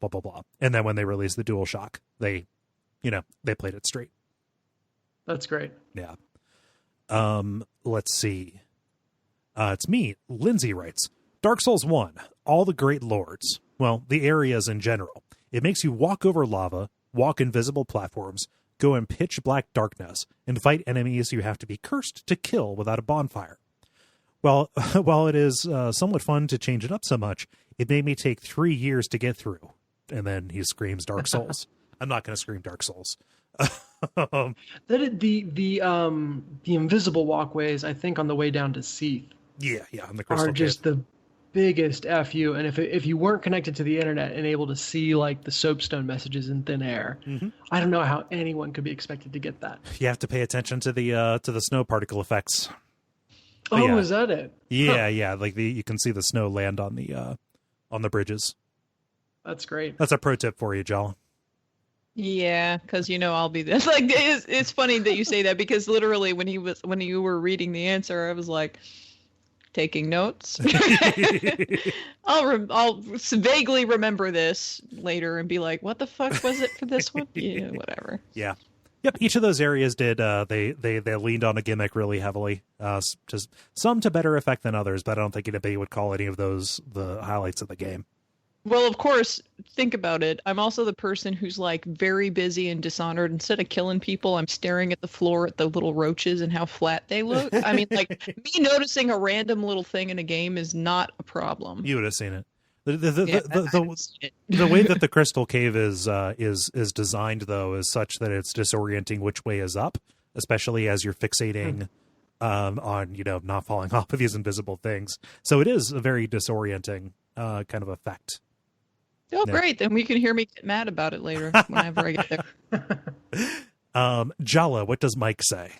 blah blah blah. And then when they released the DualShock, they played it straight. That's great. Yeah. Let's see. It's me. Lindsay writes, Dark Souls 1, all the great lords. Well, the areas in general. It makes you walk over lava, walk invisible platforms, go in pitch black darkness, and fight enemies you have to be cursed to kill without a bonfire. Well, while it is somewhat fun to change it up so much, it made me take 3 years to get through. And then he screams Dark Souls. I'm not going to scream Dark Souls. The invisible walkways, I think, on the way down to Seath. Yeah, on the Crystal are just the biggest fu. And if you weren't connected to the internet and able to see like the soapstone messages in thin air, I don't know how anyone could be expected to get that. You have to pay attention to the snow particle effects. But yeah. Is that it? Yeah, yeah. Like you can see the snow land on the bridges. That's great. That's a pro tip for you, Jala. Yeah, because I'll be this. Like it's funny that you say that because literally when you were reading the answer, I was like taking notes. I'll vaguely remember this later and be like, what the fuck was it for this one? Yeah, whatever. Yeah. Yep, each of those areas did. They leaned on a gimmick really heavily. Just some to better effect than others, but I don't think anybody would call any of those the highlights of the game. Well, of course, think about it. I'm also the person who's like very busy and Dishonored. Instead of killing people, I'm staring at the floor at the little roaches and how flat they look. I mean, like me noticing a random little thing in a game is not a problem. You would have seen it. The way that the Crystal Cave is designed, though, is such that it's disorienting which way is up, especially as you're fixating on not falling off of these invisible things. So it is a very disorienting kind of effect. Oh, yeah. Great! Then we can hear me get mad about it later whenever I get there. Jala, what does Mike say?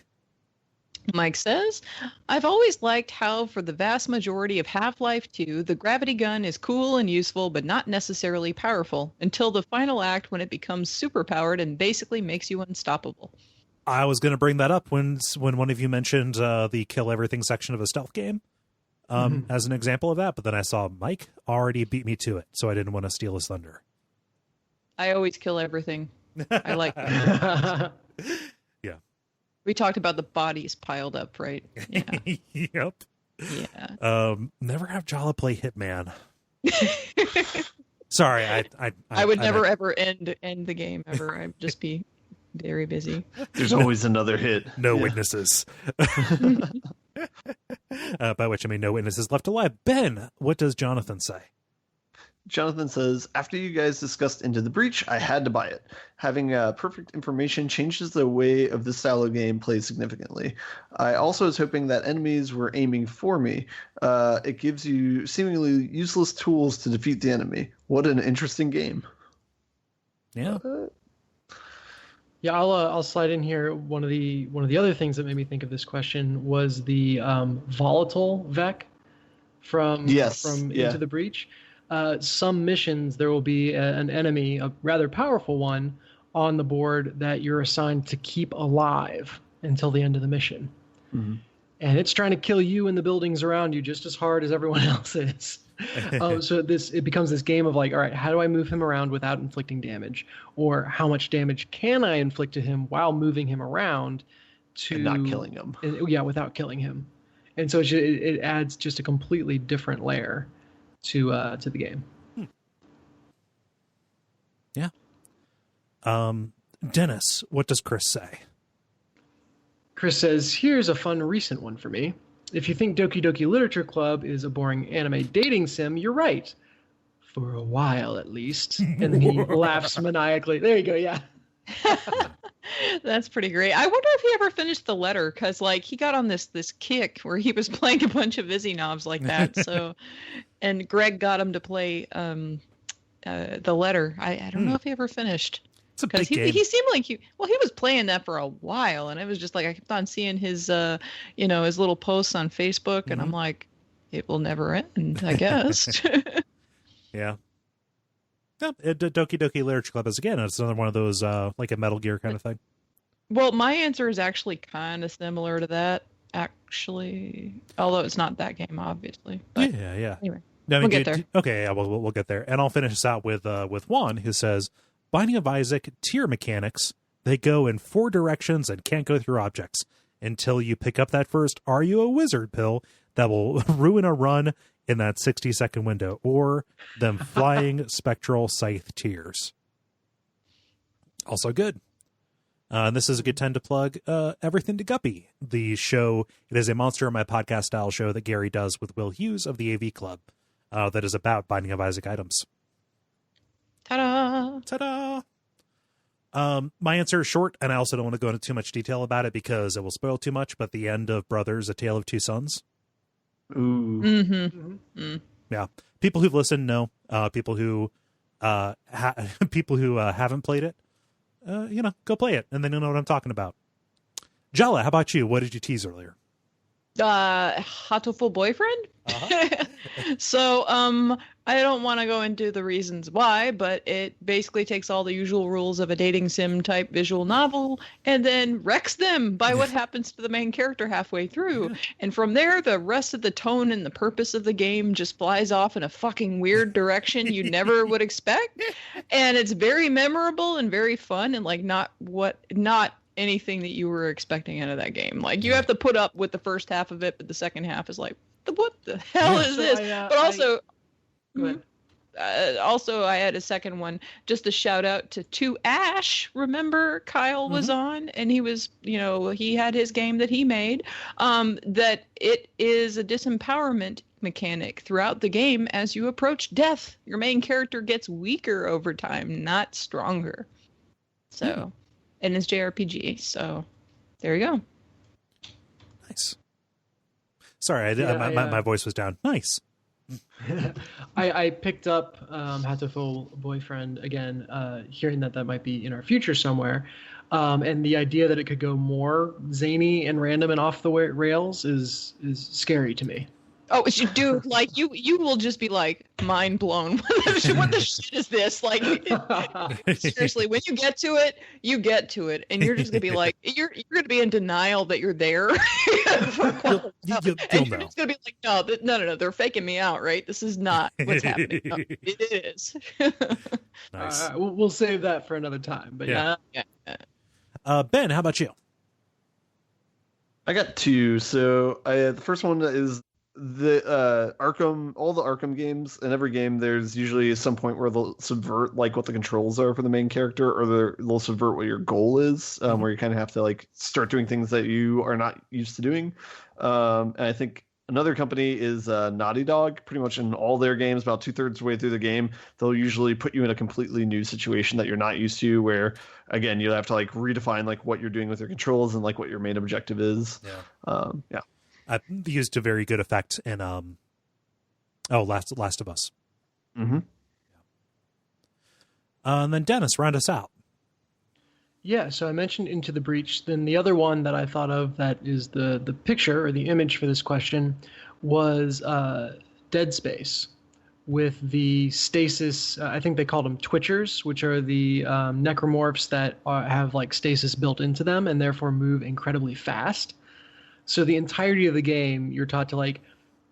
Mike says, I've always liked how, for the vast majority of Half-Life 2, the gravity gun is cool and useful, but not necessarily powerful, until the final act when it becomes super-powered and basically makes you unstoppable. I was going to bring that up when one of you mentioned the kill everything section of a stealth game as an example of that, but then I saw Mike already beat me to it, so I didn't want to steal his thunder. I always kill everything. I like it. Yeah. We talked about the bodies piled up, right? Yeah. Yep. Yeah. Never have Jala play Hitman. Sorry, I would never ever end the game ever. I'd just be very busy. There's always another hit. No witnesses. By which I mean no witnesses left alive. Ben, what does Jonathan say? Jonathan says, after you guys discussed Into the Breach, I had to buy it. Having perfect information changes the way of this style of game plays significantly. I also was hoping that enemies were aiming for me. It gives you seemingly useless tools to defeat the enemy. What an interesting game. Yeah. Yeah, I'll slide in here. One of the other things that made me think of this question was the volatile Vec from Into the Breach. Some missions, there will be an enemy, a rather powerful one, on the board that you're assigned to keep alive until the end of the mission. Mm-hmm. And it's trying to kill you and the buildings around you just as hard as everyone else is. So it becomes this game of like, all right, how do I move him around without inflicting damage? Or how much damage can I inflict to him while moving him around and not killing him? Without killing him. And so it adds just a completely different layer to the game. Yeah. Dennis, what does Chris say? Chris says, here's a fun recent one for me. If you think Doki Doki Literature Club is a boring anime dating sim, you're right. For a while, at least. And then he laughs maniacally. There you go, yeah. That's pretty great. I wonder if he ever finished the letter, because like he got on this kick where he was playing a bunch of Izzy knobs like that. So, and Greg got him to play the letter. I don't know if he ever finished. It's a big game. He seemed like he was playing that for a while, and it was just like I kept on seeing his his little posts on Facebook, and I'm like, it will never end, I guess. Yeah. Yeah, Doki Doki Literature Club is, again, it's another one of those like a Metal Gear kind of thing. Well, my answer is actually kind of similar to that, actually, although it's not that game, obviously. But yeah. Anyway, No, we'll get there. Okay, yeah, we'll get there. And I'll finish this out with Juan, who says, Binding of Isaac tier mechanics, they go in 4 directions and can't go through objects. Until you pick up that first Are You a Wizard pill that will ruin a run in that 60-second window, or them flying spectral scythe tiers. Also good. And this is a good time to plug Everything to Guppy, the show. It is a Monster in My Podcast style show that Gary does with Will Hughes of the AV Club that is about Binding of Isaac items. Ta-da! Ta-da! My answer is short, and I also don't want to go into too much detail about it because it will spoil too much, but the end of Brothers, A Tale of Two Sons. Ooh. Mm-hmm. Yeah. People who've listened know. People who haven't played it, go play it, and then you'll know what I'm talking about. Jala, how about you? What did you tease earlier? Hatoful boyfriend. So I don't want to go into the reasons why, but it basically takes all the usual rules of a dating sim type visual novel and then wrecks them by what happens to the main character halfway through. And from there, the rest of the tone and the purpose of the game just flies off in a fucking weird direction you never would expect. And it's very memorable and very fun and like not anything that you were expecting out of that game. Like you have to put up with the first half of it, but the second half is like, what the hell is this? But also, also I had a second one, just a shout out to Ash. Remember Kyle was on, and he was, he had his game that he made. That it is a disempowerment mechanic throughout the game. As you approach death, your main character gets weaker over time, not stronger. So. And it's JRPG, so there you go. Nice. Sorry, my voice was down. Nice. I picked up Hatoful Boyfriend again, hearing that might be in our future somewhere, and the idea that it could go more zany and random and off the rails is scary to me. Oh, dude, like you will just be like mind blown. What the shit is this? Like, seriously, when you get to it, and you're just gonna be like, you're gonna be in denial that you're there. And you're just gonna be like, no, they're faking me out, right? This is not what's happening. No, it is. Nice. We'll save that for another time. But yeah. Ben, how about you? I got 2. So the first one is the Arkham, all the Arkham games. In every game, there's usually some point where they'll subvert like what the controls are for the main character, or they'll subvert what your goal is, where you kind of have to like start doing things that you are not used to doing. And I think another company is Naughty Dog. Pretty much in all their games, about 2/3 of the way through the game, they'll usually put you in a completely new situation that you're not used to, where again you have to like redefine like what you're doing with your controls and like what your main objective is. Yeah. I used a very good effect in Last of Us. Mm-hmm. And then Dennis, round us out. Yeah, so I mentioned Into the Breach. Then the other one that I thought of that is the picture or the image for this question was Dead Space with the stasis. I think they called them Twitchers, which are the necromorphs that have like stasis built into them and therefore move incredibly fast. So the entirety of the game, you're taught to like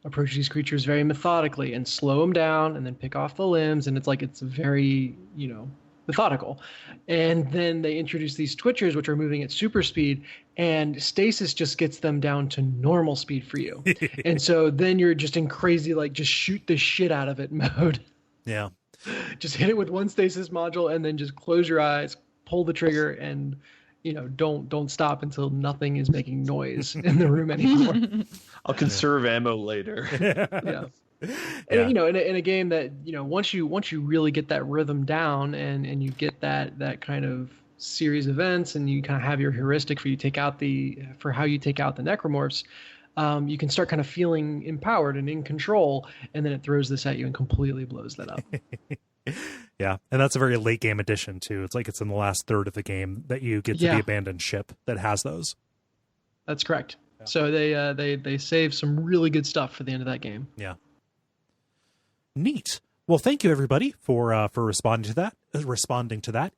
approach these creatures very methodically and slow them down and then pick off the limbs. And it's very, methodical. And then they introduce these Twitchers, which are moving at super speed, and stasis just gets them down to normal speed for you. And so then you're just in crazy, like just shoot the shit out of it mode. Yeah. Just hit it with one stasis module and then just close your eyes, pull the trigger, and don't stop until nothing is making noise in the room anymore. I'll conserve ammo later. Yeah. And in a game that once you really get that rhythm down and you get that kind of series of events and you kind of have your heuristic for how you take out the necromorphs, you can start kind of feeling empowered and in control, and then it throws this at you and completely blows that up. Yeah, and that's a very late game addition too. It's like it's in the last third of the game that you get to the abandoned ship that has those. That's correct. Yeah. So they save some really good stuff for the end of that game. Yeah. Neat. Well, thank you everybody for responding to that.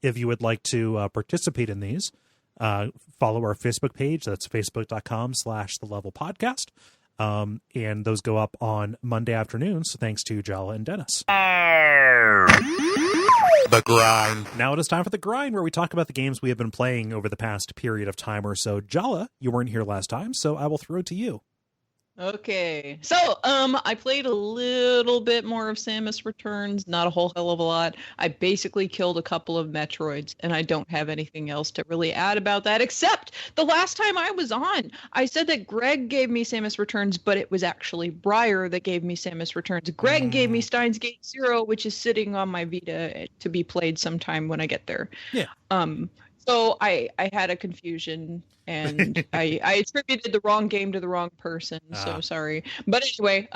If you would like to participate in these, follow our Facebook page. That's facebook.com/thelevelpodcast. And those go up on Monday afternoons, thanks to Jala and Dennis. The grind. Now it is time for the grind, where we talk about the games we have been playing over the past period of time or so. Jala, you weren't here last time, so I will throw it to you. Okay, so I played a little bit more of Samus Returns, not a whole hell of a lot. I basically killed a couple of Metroids, and I don't have anything else to really add about that, except the last time I was on, I said that Greg gave me Samus Returns, but it was actually Briar that gave me Samus Returns. Greg gave me Steins Gate Zero, which is sitting on my Vita to be played sometime when I get there. Yeah. So I had a confusion, and I attributed the wrong game to the wrong person. So sorry. But anyway,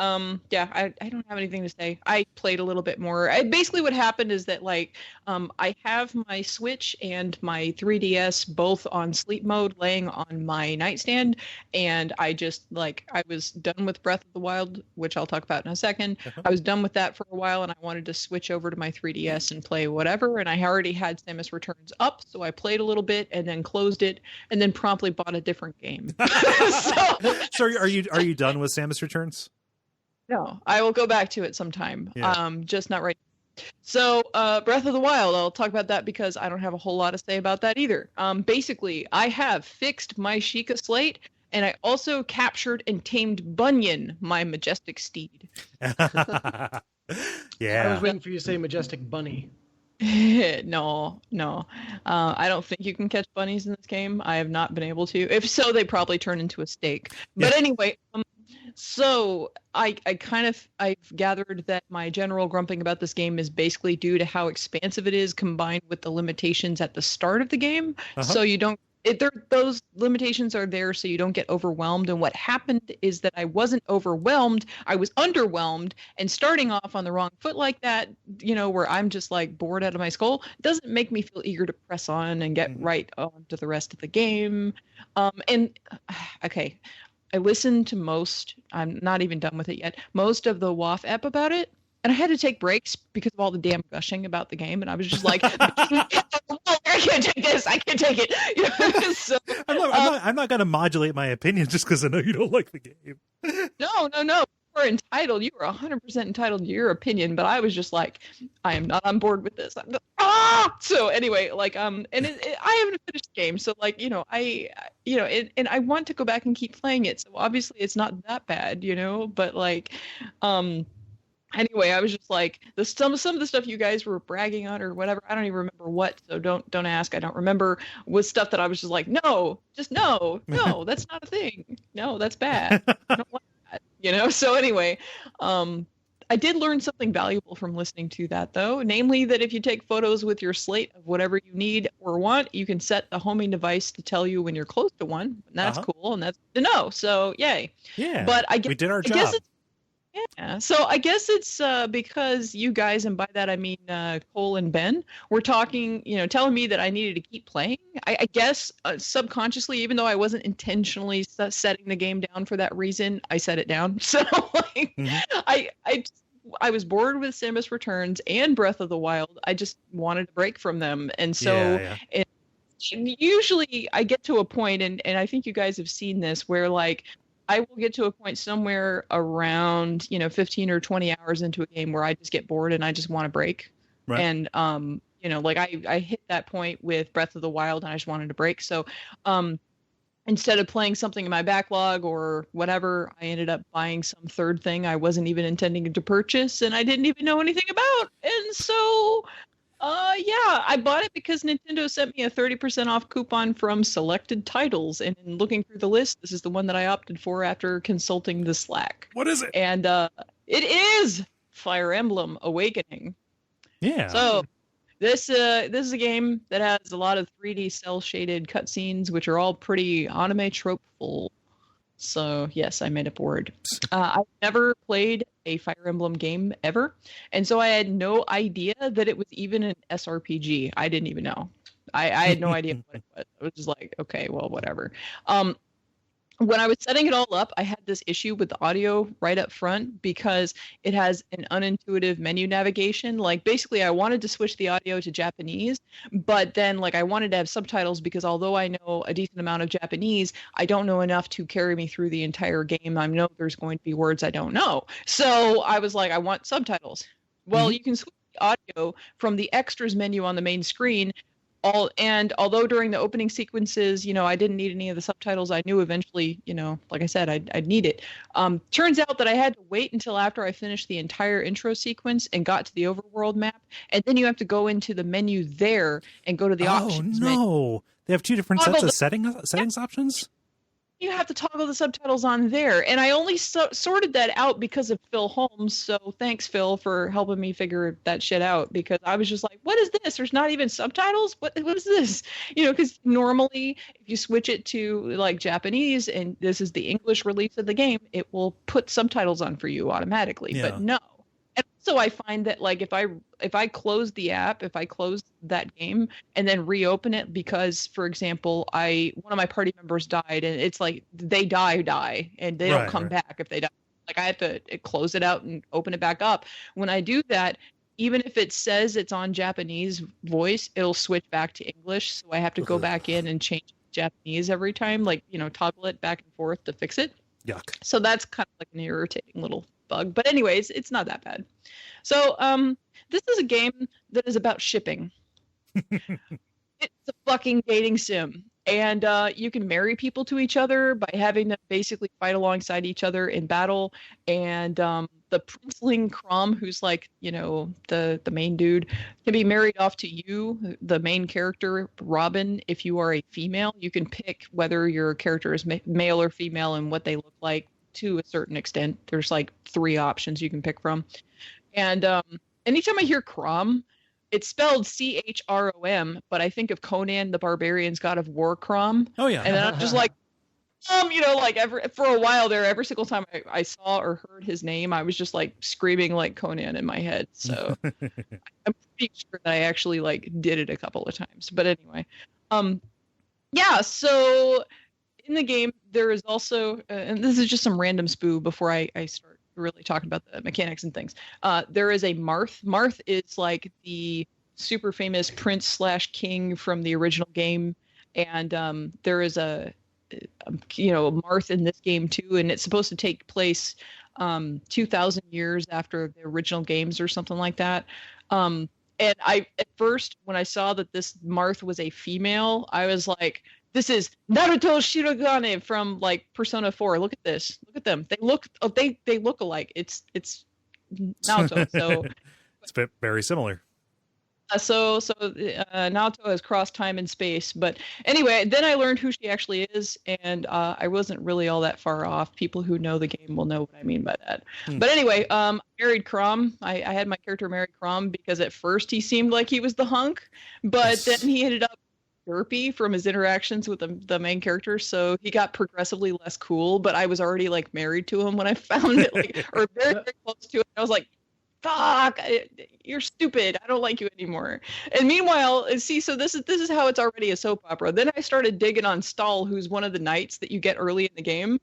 yeah, I don't have anything to say. I played a little bit more. Basically what happened is that, like, I have my Switch and my 3DS both on sleep mode laying on my nightstand, and I just, like, I was done with Breath of the Wild, which I'll talk about in a second. I was done with that for a while, and I wanted to switch over to my 3DS and play whatever, and I already had Samus Returns up, so I played a little bit and then closed it and then promptly bought a different game. So are you done with Samus Returns? No, I will go back to it sometime. Yeah. Just not right. So Breath of the Wild, I'll talk about that because I don't have a whole lot to say about that either. Basically, I have fixed my Sheikah slate, and I also captured and tamed Bunyan, my majestic steed. Yeah. I was waiting for you to say majestic bunny. No. I don't think you can catch bunnies in this game. I have not been able to. If so, they probably turn into a steak. But anyway, so I've gathered that my general grumping about this game is basically due to how expansive it is, combined with the limitations at the start of the game. So you don't. Those limitations are there so you don't get overwhelmed. And what happened is that I wasn't overwhelmed. I was underwhelmed, and starting off on the wrong foot like that, where I'm just like bored out of my skull, doesn't make me feel eager to press on and get right on to the rest of the game. Okay, I listened to I'm not even done with it yet, most of the WAF ep about it. And I had to take breaks because of all the damn gushing about the game. And I was just like, I can't take this. I can't take it. So, I'm not going to modulate my opinion just because I know you don't like the game. No. You were entitled. You were 100% entitled to your opinion. But I was just like, I am not on board with this. So anyway, like, and I haven't finished the game. So, like, and I want to go back and keep playing it. So obviously it's not that bad, but like, anyway, I was just like, some of the stuff you guys were bragging on or whatever, I don't even remember what, so don't ask, I don't remember, was stuff that I was just like, no, that's not a thing. No, that's bad. I don't want that, So anyway, I did learn something valuable from listening to that, though, namely that if you take photos with your slate of whatever you need or want, you can set the homing device to tell you when you're close to one, and that's cool, and that's good to know, so yay. Yeah, but I guess, we did our job. Yeah, so I guess it's because you guys, and by that I mean Kole and Ben, were talking, telling me that I needed to keep playing. I guess subconsciously, even though I wasn't intentionally setting the game down for that reason, I set it down. So like, I was bored with Samus Returns and Breath of the Wild. I just wanted a break from them, and so usually I get to a point, and I think you guys have seen this, where like, I will get to a point somewhere around, 15 or 20 hours into a game where I just get bored and I just want a break. Right. And, like I hit that point with Breath of the Wild and I just wanted a break. So, instead of playing something in my backlog or whatever, I ended up buying some third thing I wasn't even intending to purchase and I didn't even know anything about. And so, I bought it because Nintendo sent me a 30% off coupon from selected titles, and in looking through the list, this is the one that I opted for after consulting the Slack. What is it? And it is Fire Emblem Awakening. Yeah. So this is a game that has a lot of 3D cel shaded cutscenes, which are all pretty anime trope full. So yes, I made up a word. I've never played a Fire Emblem game ever, and so I had no idea that it was even an SRPG. I didn't even know. I had no idea what it was. I was just like, okay, well, whatever. When I was setting it all up, I had this issue with the audio right up front because it has an unintuitive menu navigation. Like basically I wanted to switch the audio to Japanese, but then like I wanted to have subtitles because although I know a decent amount of Japanese, I don't know enough to carry me through the entire game. I know there's going to be words I don't know. So I was like, I want subtitles. Well, you can switch the audio from the extras menu on the main screen. Although during the opening sequences, I didn't need any of the subtitles, I knew eventually, like I said, I'd need it. Turns out that I had to wait until after I finished the entire intro sequence and got to the overworld map, and then you have to go into the menu there and go to the options menu. Oh no! They have two different sets of settings options. You have to toggle the subtitles on there, and I only sorted that out because of Phil Holmes. So thanks, Phil, for helping me figure that shit out, because I was just like, what is this? There's not even subtitles? What is this? Because normally if you switch it to like Japanese and this is the English release of the game, it will put subtitles on for you automatically. Yeah. But no. And also I find that like if I close the app, if I close that game and then reopen it because, for example, one of my party members died, and it's like they die and they don't come back if they die. Like I have to close it out and open it back up. When I do that, even if it says it's on Japanese voice, it'll switch back to English. So I have to go back in and change Japanese every time, like, toggle it back and forth to fix it. Yuck. So that's kind of like an irritating little bug. But anyways, it's not that bad. So this is a game that is about shipping. It's a fucking dating sim. And you can marry people to each other by having them basically fight alongside each other in battle. And the princeling Crom, who's like, the main dude, can be married off to you, the main character, Robin. If you are a female, you can pick whether your character is male or female and what they look like to a certain extent. There's like 3 options you can pick from. And anytime I hear Crom, it's spelled Chrom, but I think of Conan the Barbarian's God of War Crom. Oh yeah. And then I'm just like, for a while there, every single time I saw or heard his name, I was just like screaming like Conan in my head. So I'm pretty sure that I actually like did it a couple of times. But anyway, so in the game there is also, and this is just some random spoo before I start really talking about the mechanics and things. There is a Marth. Marth is like the super famous prince / king from the original game, and there is a Marth in this game too, and it's supposed to take place 2,000 years after the original games or something like that. And I at first when I saw that this Marth was a female, I was like, this is Naruto Shirogane from like Persona 4. Look at this. Look at them. They look alike. It's Naruto. So it's very similar. So Naruto has crossed time and space. But anyway, then I learned who she actually is, and I wasn't really all that far off. People who know the game will know what I mean by that. But anyway, I married Crom. I had my character marry Crom because at first he seemed like he was the hunk, but then he ended up derpy from his interactions with the main character, so he got progressively less cool. But I was already like married to him when I found it, like, or very, very close to it. I was like, fuck, you're stupid, I don't like you anymore. And meanwhile, see, so this is how it's already a soap opera. Then I started digging on Stahl, who's one of the knights that you get early in the game,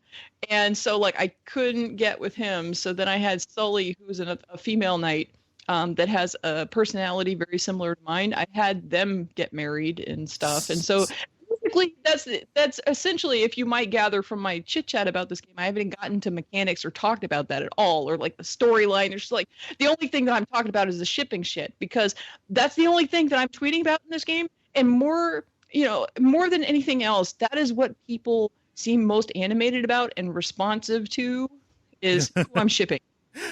and so like I couldn't get with him. So then I had Sully, who's a female knight, that has a personality very similar to mine. I had them get married and stuff. And so basically that's essentially, if you might gather from my chit chat about this game, I haven't gotten to mechanics or talked about that at all, or like the storyline. There's just like, the only thing that I'm talking about is the shipping shit, because that's the only thing that I'm tweeting about in this game. And more than anything else, that is what people seem most animated about and responsive to, is who I'm shipping.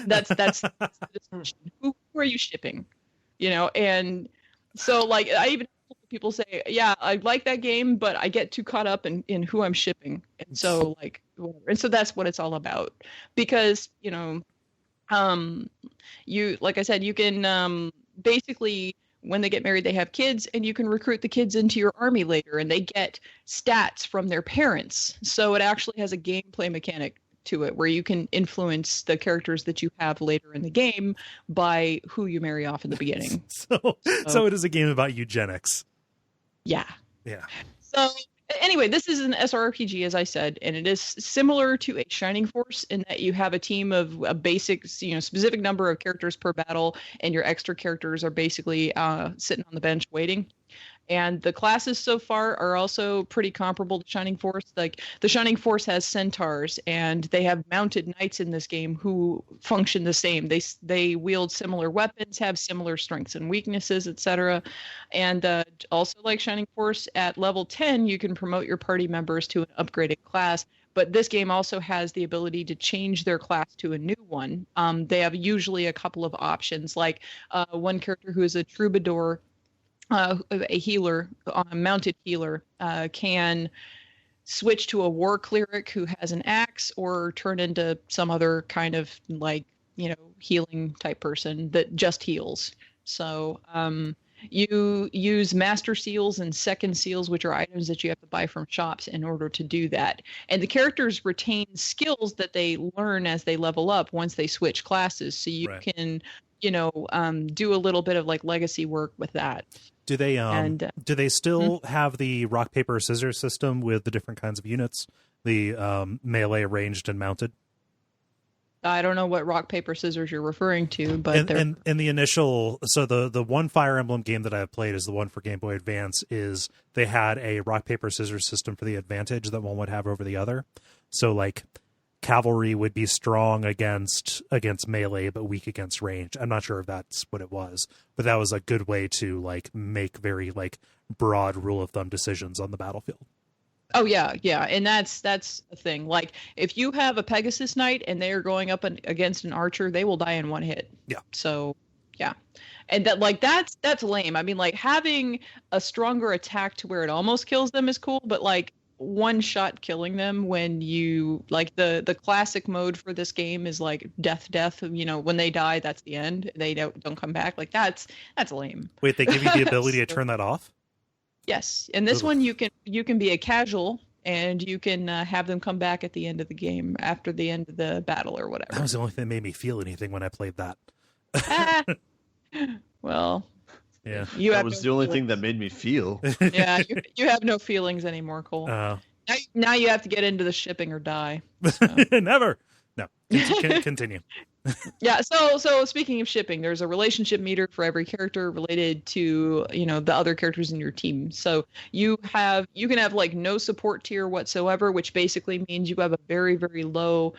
That's the discussion. Who are you shipping? And so like I even people say, yeah, I like that game, but I get too caught up in who I'm shipping, and so like whatever. And so that's what it's all about, because you like I said, you can basically, when they get married, they have kids, and you can recruit the kids into your army later, and they get stats from their parents. So it actually has a gameplay mechanic to it where you can influence the characters that you have later in the game by who you marry off in the beginning. So it is a game about eugenics. Yeah. Yeah. So anyway, this is an SRPG, as I said, and it is similar to a Shining Force in that you have a team of a basic, specific number of characters per battle, and your extra characters are basically sitting on the bench waiting. And the classes so far are also pretty comparable to Shining Force. Like the Shining Force has centaurs, and they have mounted knights in this game who function the same. They wield similar weapons, have similar strengths and weaknesses, etc. And also like Shining Force, at level 10, you can promote your party members to an upgraded class. But this game also has the ability to change their class to a new one. They have usually a couple of options, like one character who is a troubadour, a healer, a mounted healer, can switch to a war cleric who has an axe, or turn into some other kind of healing type person that just heals. So you use master seals and second seals, which are items that you have to buy from shops in order to do that. And the characters retain skills that they learn as they level up once they switch classes. So you can do a little bit of like legacy work with that. Do they still have the rock paper scissors system with the different kinds of units, the melee, ranged, and mounted? I don't know what rock paper scissors you're referring to, but in the initial, so the one Fire Emblem game that I've played is the one for Game Boy Advance. Is they had a rock paper scissors system for the advantage that one would have over the other. So like cavalry would be strong against melee but weak against range. I'm not sure if that's what it was, but that was a good way to like make very like broad rule of thumb decisions on the battlefield. Oh yeah, and that's a thing. Like if you have a Pegasus Knight and they are going up against an archer, they will die in one hit. Yeah. So yeah, and that's lame. I mean, like having a stronger attack to where it almost kills them is cool, but like one shot killing them when you like the classic mode for this game is like death. When they die, that's the end. They don't come back. Like that's lame. Wait, they give you the ability to turn that off? Yes, and this one you can be a casual, and you can have them come back at the end of the game after the end of the battle or whatever. That was the only thing that made me feel anything when I played that. Well, yeah, that was the only thing that made me feel. Yeah, you have no feelings anymore, Cole. Now you have to get into the shipping or die. So. Never. No. Continue. Yeah. So speaking of shipping, there's a relationship meter for every character related to the other characters in your team. So you can have like no support tier whatsoever, which basically means you have a very, very low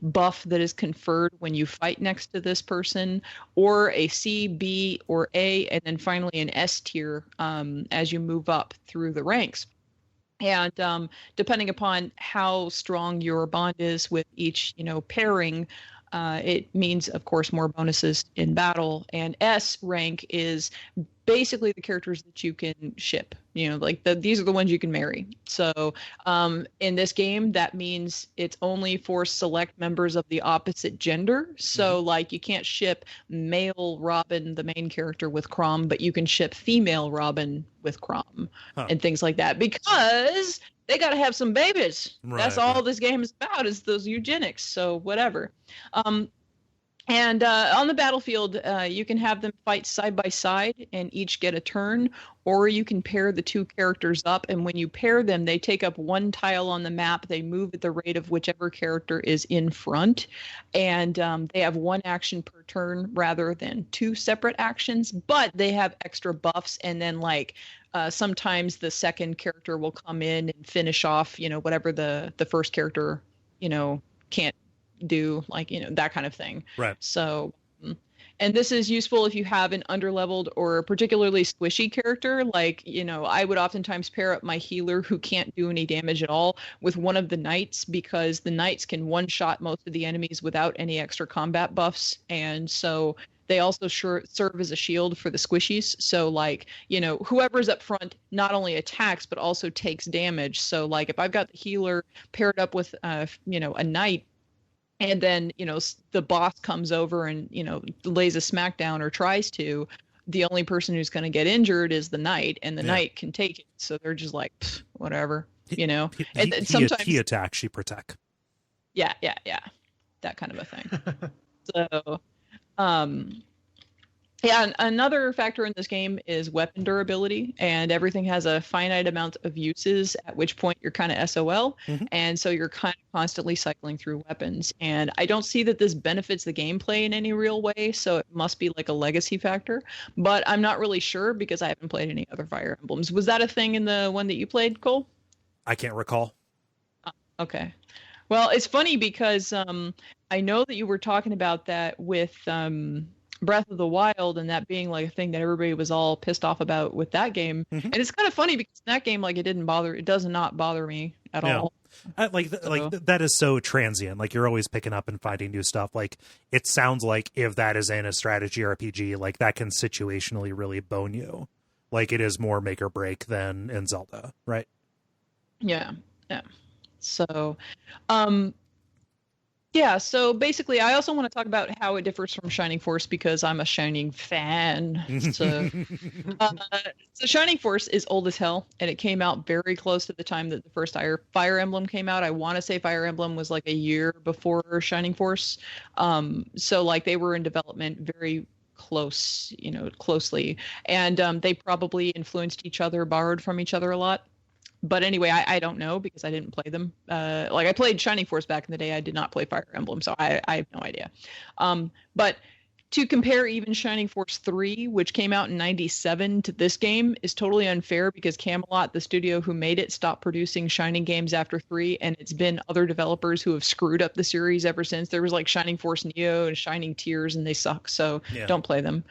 buff that is conferred when you fight next to this person, or a C, B, or A, and then finally an S tier as you move up through the ranks. And depending upon how strong your bond is with each pairing, it means, of course, more bonuses in battle. And S rank is basically the characters that you can ship. These are the ones you can marry. So in this game, that means it's only for select members of the opposite gender. So like you can't ship male Robin, the main character, with Crom, but you can ship female Robin with Crom and things like that, because they got to have some babies. Right, that's all this game is about, is those eugenics. So whatever. And on the battlefield, you can have them fight side by side and each get a turn, or you can pair the two characters up. And when you pair them, they take up one tile on the map. They move at the rate of whichever character is in front. And they have one action per turn rather than two separate actions, but they have extra buffs. And then sometimes the second character will come in and finish off, whatever the first character, can't do, that kind of thing. Right. So, and this is useful if you have an underleveled or particularly squishy character. I would oftentimes pair up my healer, who can't do any damage at all, with one of the knights, because the knights can one-shot most of the enemies without any extra combat buffs. And so they also serve as a shield for the squishies. So whoever's up front not only attacks, but also takes damage. So if I've got the healer paired up with, a knight, and then, the boss comes over and, lays a smackdown or tries to, the only person who's going to get injured is the knight, and the Yeah. knight can take it. So they're just like, "Pfft, whatever, you know. He, And sometimes he attacks, she protect. yeah, that kind of a thing. So, yeah, and another factor in this game is weapon durability, and everything has a finite amount of uses, at which point you're kind of SOL, and so you're kind of constantly cycling through weapons. And I don't see that this benefits the gameplay in any real way, so it must be like a legacy factor, but I'm not really sure because I haven't played any other Fire Emblems. Was that a thing in the one that you played, Cole? I can't recall. Okay. Well, it's funny because I know that you were talking about that with Breath of the Wild, and that being like a thing that everybody was all pissed off about with that game. And it's kind of funny because in that game, like, it does not bother me at all. That is so transient. Like, you're always picking up and finding new stuff. Like, it sounds like if that is in a strategy RPG, like, that can situationally really bone you. Like, it is more make or break than in Zelda, right? Yeah. So, yeah, so basically, I also want to talk about how it differs from Shining Force because I'm a Shining fan. So, so Shining Force is old as hell, and it came out very close to the time that the first Fire Emblem came out. I want to say Fire Emblem was like a year before Shining Force. So, like, they were in development very closely, and they probably influenced each other, borrowed from each other a lot. But anyway, I don't know because I didn't play them. Like, I played Shining Force back in the day. I did not play Fire Emblem, so I have no idea. But to compare even Shining Force 3, which came out in 97, to this game is totally unfair because Camelot, the studio who made it, stopped producing Shining games after 3, and it's been other developers who have screwed up the series ever since. There was like Shining Force Neo and Shining Tears, and they suck, so don't play them.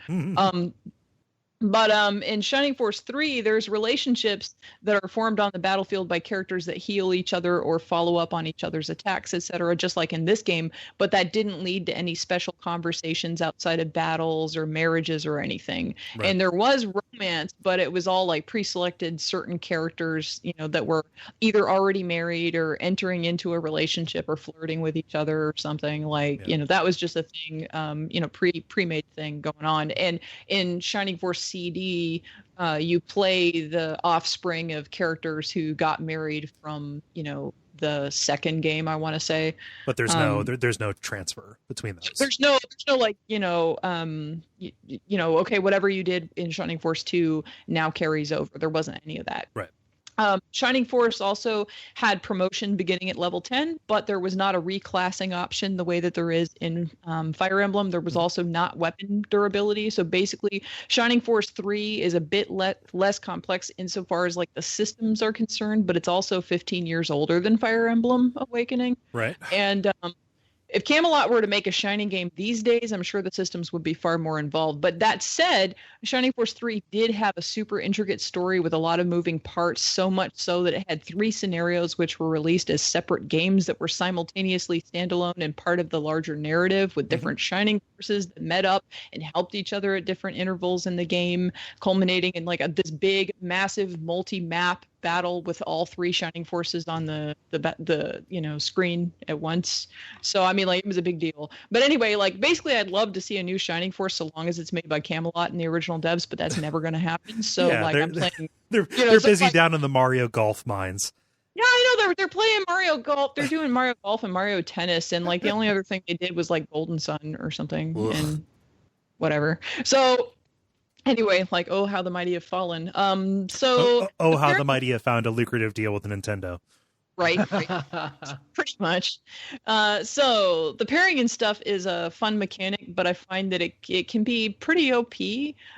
But in Shining Force 3, there's relationships that are formed on the battlefield by characters that heal each other or follow up on each other's attacks, etc., just like in this game, but that didn't lead to any special conversations outside of battles or marriages or anything. Right. And there was romance, but it was all like pre-selected certain characters, that were either already married or entering into a relationship or flirting with each other or something like, that was just a thing, pre-made thing going on. And in Shining Force CD, you play the offspring of characters who got married from, the second game, I want to say. But there's no transfer between those. There's no like, okay, whatever you did in Shining Force 2 now carries over. There wasn't any of that. Right. Shining Force also had promotion beginning at level 10, but there was not a reclassing option the way that there is in Fire Emblem. There was also not weapon durability. So basically, Shining Force 3 is a bit less complex insofar as like the systems are concerned, but it's also 15 years older than Fire Emblem Awakening. Right. And if Camelot were to make a Shining game these days, I'm sure the systems would be far more involved. But that said, Shining Force 3 did have a super intricate story with a lot of moving parts, so much so that it had 3 scenarios which were released as separate games that were simultaneously standalone and part of the larger narrative with different Shining Forces that met up and helped each other at different intervals in the game, culminating in like this big, massive multi-map battle with all 3 Shining Forces on the screen at once. So I mean, like, it was a big deal. But anyway, like, basically I'd love to see a new Shining Force so long as it's made by Camelot and the original devs, but that's never going to happen. So I'm playing. They're busy down in the Mario Golf mines. Yeah, I know they're playing Mario Golf. They're doing Mario Golf and Mario Tennis, and like the only other thing they did was like Golden Sun or something. Ugh. And whatever. So anyway, like, oh, how the mighty have fallen. How the mighty have found a lucrative deal with Nintendo. Right. Pretty much. So the pairing and stuff is a fun mechanic, but I find that it can be pretty OP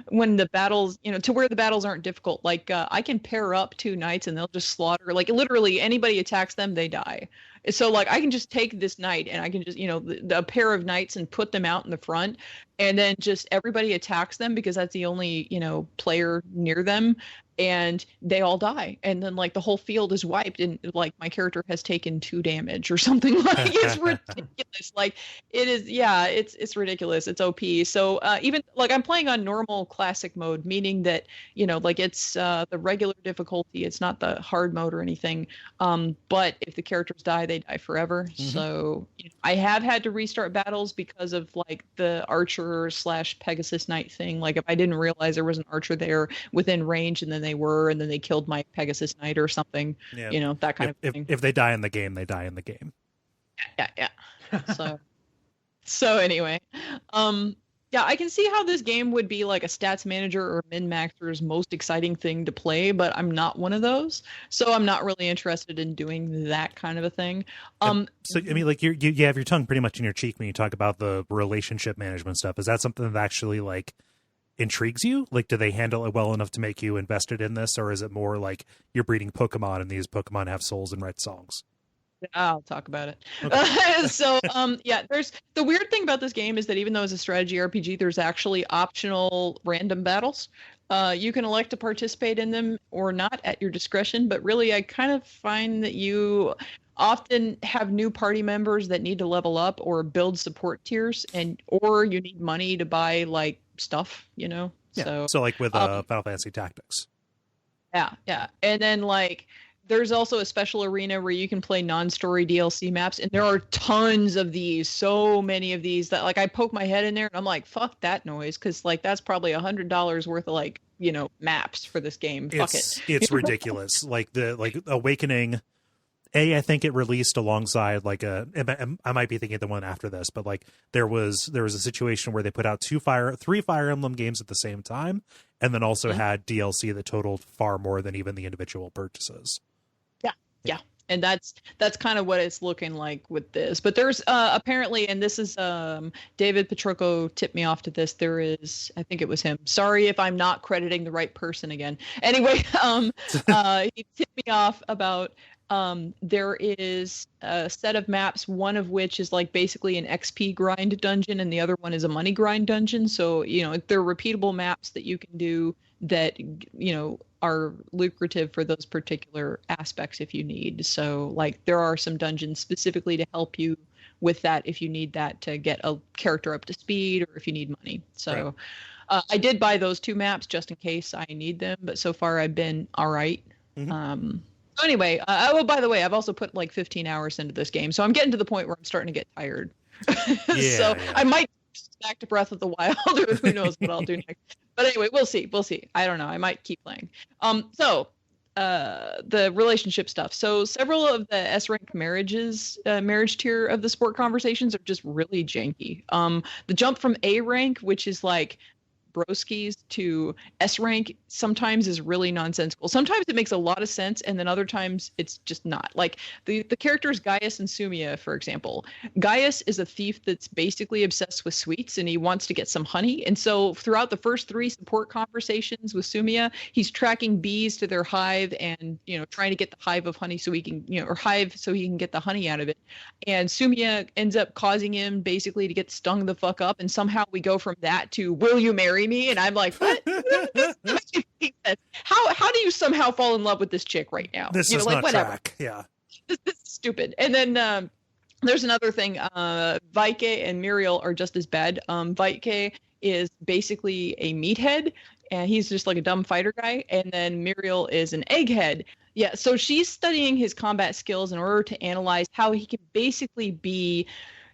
when the battles, to where the battles aren't difficult. Like, I can pair up 2 knights and they'll just slaughter, like, literally anybody attacks them, they die. So like, I can just take this knight and I can just, a pair of knights and put them out in the front, and then just everybody attacks them because that's the only, player near them, and they all die. And then like the whole field is wiped, and like my character has taken 2 damage or something. Like, it's ridiculous. Like, it is, it's ridiculous. It's OP. So even like I'm playing on normal classic mode, meaning that, like it's the regular difficulty. It's not the hard mode or anything. But if the characters die, they die forever. So I have had to restart battles because of like the archer / Pegasus Knight thing. Like if I didn't realize there was an archer there within range, and then they were, and then they killed my Pegasus Knight or something. Yeah. That kind of thing. If they die in the game, they die in the game. Yeah. So anyway, yeah, I can see how this game would be like a stats manager or min-maxer's most exciting thing to play, but I'm not one of those, so I'm not really interested in doing that kind of a thing. So I mean, like you have your tongue pretty much in your cheek when you talk about the relationship management stuff. Is that something that actually like intrigues you? Like, do they handle it well enough to make you invested in this, or is it more like you're breeding Pokemon and these Pokemon have souls and write songs? I'll talk about it. Okay. Yeah, there's the weird thing about this game is that even though it's a strategy RPG, there's actually optional random battles. You can elect to participate in them or not at your discretion, but really I kind of find that you often have new party members that need to level up or build support tiers, or you need money to buy like stuff, Yeah. So like with Final Fantasy Tactics. Yeah. And then like there's also a special arena where you can play non-story DLC maps, and there are tons of these, so many of these that like I poke my head in there and I'm like, fuck that noise, because like that's probably $100 worth of like maps for this game. Fuck it. It's ridiculous. Like Awakening, I think it released alongside like I might be thinking of the one after this, but like there was a situation where they put out 3 Fire Emblem games at the same time, and then also had DLC that totaled far more than even the individual purchases. Yeah. And that's kind of what it's looking like with this. But there's apparently, and this is David Petrocco tipped me off to this. There is, I think it was him. Sorry if I'm not crediting the right person again. Anyway, he tipped me off about there is a set of maps, one of which is like basically an XP grind dungeon, and the other one is a money grind dungeon. So, they're repeatable maps that you can do that, are lucrative for those particular aspects if you need. So like there are some dungeons specifically to help you with that if you need that to get a character up to speed, or if you need money. So I did buy those 2 maps just in case I need them, but so far I've been all right. So anyway, by the way, I've also put like 15 hours into this game, so I'm getting to the point where I'm starting to get tired. I might back to Breath of the Wild, or who knows what I'll do next. But anyway, we'll see. I don't know. I might keep playing. So the relationship stuff. So several of the S rank marriage tier of the sport conversations are just really janky. The jump from A rank, which is like broskies, to S rank sometimes is really nonsensical. Sometimes it makes a lot of sense, and then other times it's just not. Like the characters Gaius and Sumia, for example. Gaius is a thief that's basically obsessed with sweets, and he wants to get some honey. And so throughout the first 3 support conversations with Sumia, he's tracking bees to their hive and trying to get the hive of honey so he can so he can get the honey out of it. And Sumia ends up causing him basically to get stung the fuck up, and somehow we go from that to "Will you marry me?" And I'm like, what? How do you somehow fall in love with this chick right now? This is not track. Yeah. This is stupid. And then there's another thing. Vaike and Muriel are just as bad. Vaike is basically a meathead, and he's just like a dumb fighter guy. And then Muriel is an egghead. Yeah, so she's studying his combat skills in order to analyze how he can basically be,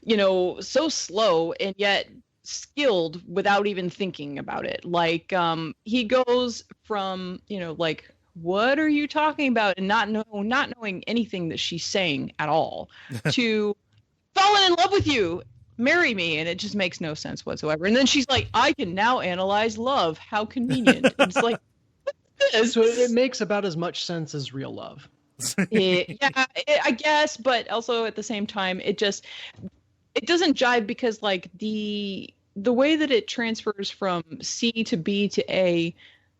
so slow and yet skilled without even thinking about it. Like he goes from like, what are you talking about, and not knowing anything that she's saying at all, to falling in love with you, marry me, and it just makes no sense whatsoever. And then she's like, I can now analyze love, how convenient. It's like, what's this? So it makes about as much sense as real love. I guess, but also at the same time it doesn't jive, because like the way that it transfers from C to B to A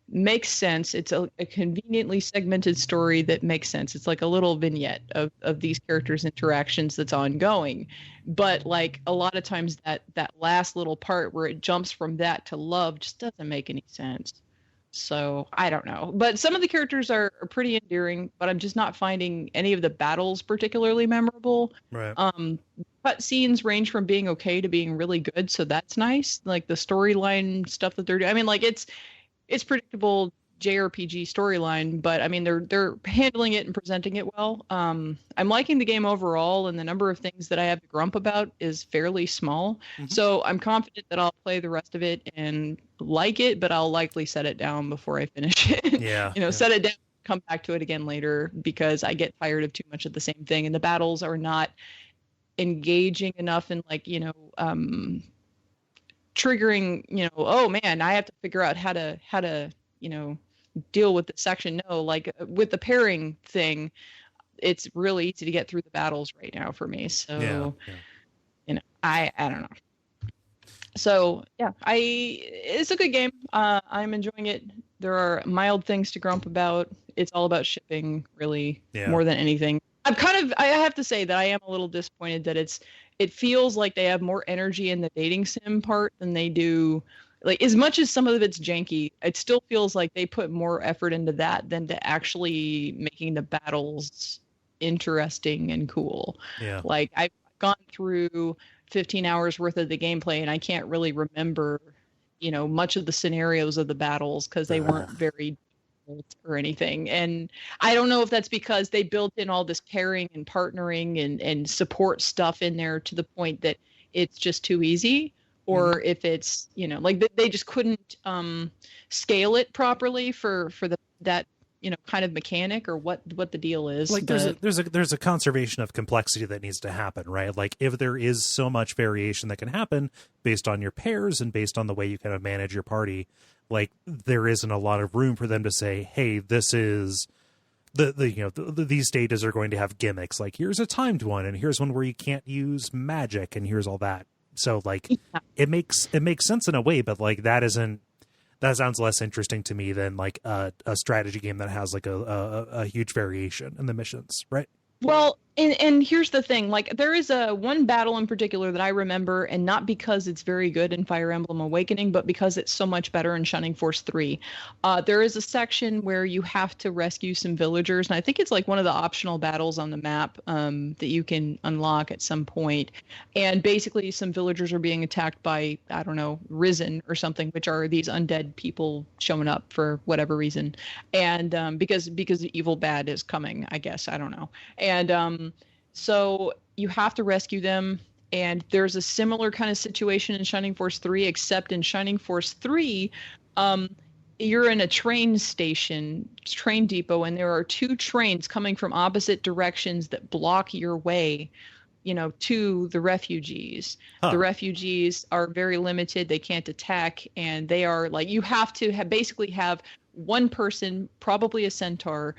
makes sense. It's a conveniently segmented story that makes sense. It's like a little vignette of these characters' interactions that's ongoing. But like a lot of times that last little part where it jumps from that to love just doesn't make any sense. So I don't know. But some of the characters are pretty endearing, but I'm just not finding any of the battles particularly memorable. Right. Cut scenes range from being okay to being really good, so that's nice. Like the storyline stuff that they're doing. I mean, like it's predictable JRPG storyline, but I mean they're handling it and presenting it well. I'm liking the game overall, and the number of things that I have to grump about is fairly small. So I'm confident that I'll play the rest of it and like it, but I'll likely set it down before I finish it. Yeah. Set it down, come back to it again later, because I get tired of too much of the same thing, and the battles are not engaging enough and triggering, oh man, I have to figure out how to deal with the section. No, like with the pairing thing, it's really easy to get through the battles right now for me. So I don't know. So yeah, it's a good game. I'm enjoying it. There are mild things to grump about. It's all about shipping, really, more than anything. I have to say that I am a little disappointed that it feels like they have more energy in the dating sim part than they do. Like, as much as some of it's janky, it still feels like they put more effort into that than to actually making the battles interesting and cool. Yeah. Like, I've gone through 15 hours worth of the gameplay, and I can't really remember, much of the scenarios of the battles because they weren't very or anything. And I don't know if that's because they built in all this pairing and partnering and support stuff in there to the point that it's just too easy, or if it's they just couldn't scale it properly for that kind of mechanic, or what the deal is. Like, there's a conservation of complexity that needs to happen, right? Like, if there is so much variation that can happen based on your pairs and based on the way you kind of manage your party, like, there isn't a lot of room for them to say, hey, this is these stages are going to have gimmicks. Like, here's a timed one, and here's one where you can't use magic, and here's all that. So, like, it makes sense in a way, but like, that sounds less interesting to me than like a strategy game that has like a huge variation in the missions, right? Well, and here's the thing, like, there is one battle in particular that I remember, and not because it's very good in Fire Emblem Awakening, but because it's so much better in Shining Force 3. There is a section where you have to rescue some villagers, and I think it's like one of the optional battles on the map that you can unlock at some point. And basically some villagers are being attacked by, I don't know, Risen or something, which are these undead people showing up for whatever reason. And because the evil bad is coming, I guess, I don't know. And so you have to rescue them, and there's a similar kind of situation in Shining Force 3, except in Shining Force 3, you're in a train depot, and there are two trains coming from opposite directions that block your way, to the refugees. The refugees are very limited. They can't attack, and they are like, you have to basically have one person, probably a centaur,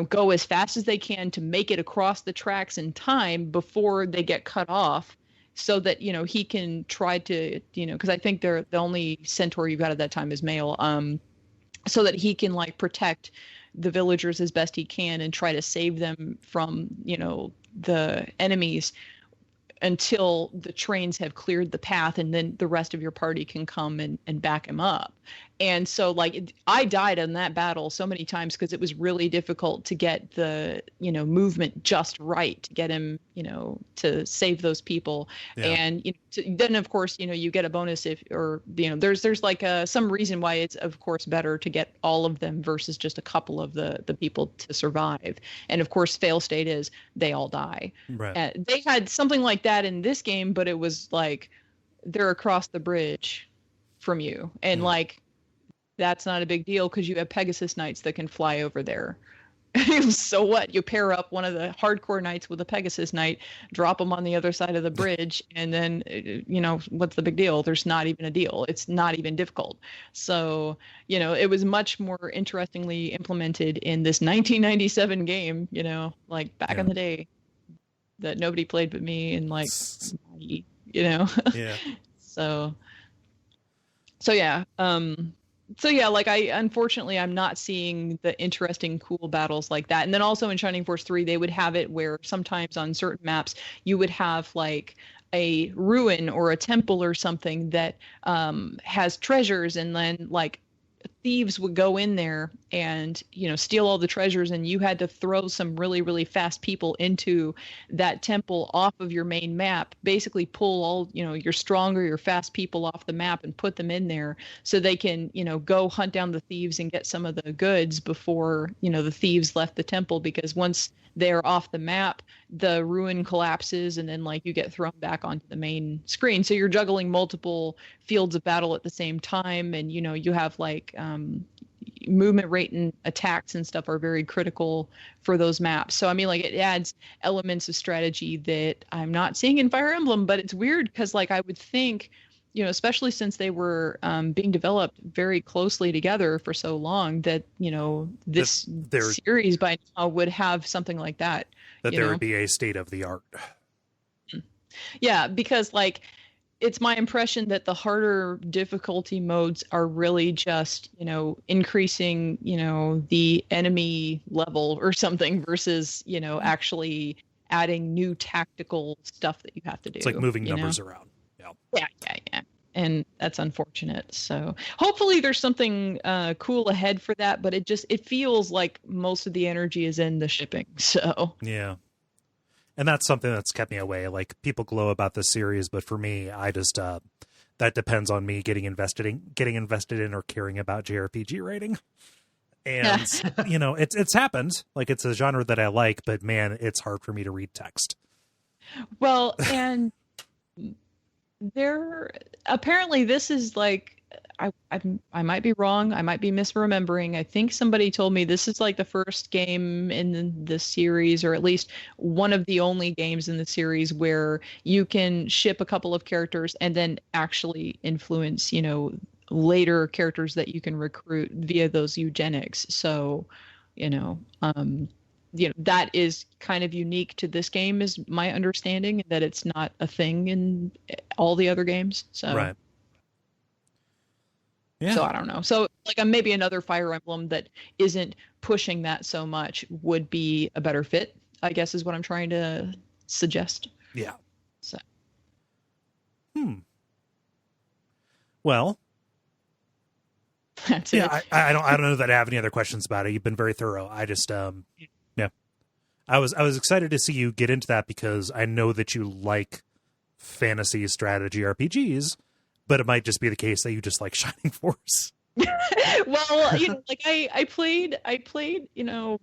go as fast as they can to make it across the tracks in time before they get cut off, so that, he can try to, because I think the only centaur you've got at that time is male, so that he can like protect the villagers as best he can and try to save them from, the enemies until the trains have cleared the path, and then the rest of your party can come and back him up. And so, like, I died in that battle so many times because it was really difficult to get the, movement just right to get him, to save those people. Yeah. And then, of course, you get a bonus there's like some reason why it's, of course, better to get all of them versus just a couple of the people to survive. And of course, fail state is they all die. Right. They had something like that in this game, but it was like they're across the bridge from you, and like, that's not a big deal because you have Pegasus Knights that can fly over there. So what? You pair up one of the hardcore knights with a Pegasus Knight, drop them on the other side of the bridge, and then, what's the big deal? There's not even a deal. It's not even difficult. So, it was much more interestingly implemented in this 1997 game, like back in the day that nobody played but me and like, Yeah. So yeah. So yeah, like unfortunately, I'm not seeing the interesting, cool battles like that. And then also in Shining Force 3, they would have it where sometimes on certain maps, you would have like a ruin or a temple or something that has treasures, and then like thieves would go in there and, steal all the treasures, and you had to throw some really, really fast people into that temple off of your main map, basically pull all, your stronger, your fast people off the map and put them in there so they can, go hunt down the thieves and get some of the goods before, the thieves left the temple, because once they're off the map, the ruin collapses and then you get thrown back onto the main screen. So you're juggling multiple fields of battle at the same time. And, you have movement rate and attacks and stuff are very critical for those maps. So, it adds elements of strategy that I'm not seeing in Fire Emblem, but it's weird because I would think, especially since they were being developed very closely together for so long, that, this series by now would have something like that. That there would be a state of the art. Yeah, because it's my impression that the harder difficulty modes are really just, increasing, the enemy level or something versus, actually adding new tactical stuff that you have to do. It's like moving numbers around. Yeah. And that's unfortunate. So hopefully there's something cool ahead for that, but it feels like most of the energy is in the shipping. So yeah. And that's something that's kept me away. People glow about this series, but for me, I just that depends on me getting invested in or caring about JRPG writing. And it's happened. It's a genre that I like, but man, it's hard for me to read text. Well, and apparently this is I might be wrong. I might be misremembering. I think somebody told me this is the first game in the series, or at least one of the only games in the series where you can ship a couple of characters and then actually influence, later characters that you can recruit via those eugenics. So, that is kind of unique to this game, is my understanding, that it's not a thing in all the other games. So. Right. Yeah. So I don't know. So maybe another Fire Emblem that isn't pushing that so much would be a better fit, I guess, is what I'm trying to suggest. Yeah. So. Well. That's it. I don't know that I have any other questions about it. You've been very thorough. I just yeah. I was excited to see you get into that because I know that you like fantasy strategy RPGs. But it might just be the case that you just like Shining Force. Well, I played, and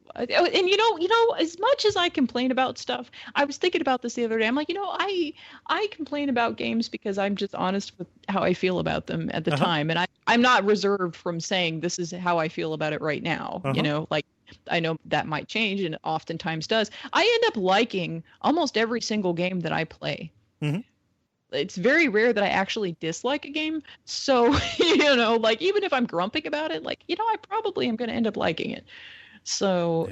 as much as I complain about stuff, I was thinking about this the other day. I'm I complain about games because I'm just honest with how I feel about them at the time. And I'm not reserved from saying this is how I feel about it right now. I know that might change, and it oftentimes does. I end up liking almost every single game that I play. Mm-hmm. It's very rare that I actually dislike a game. So, even if I'm grumping about it, I probably am going to end up liking it. So,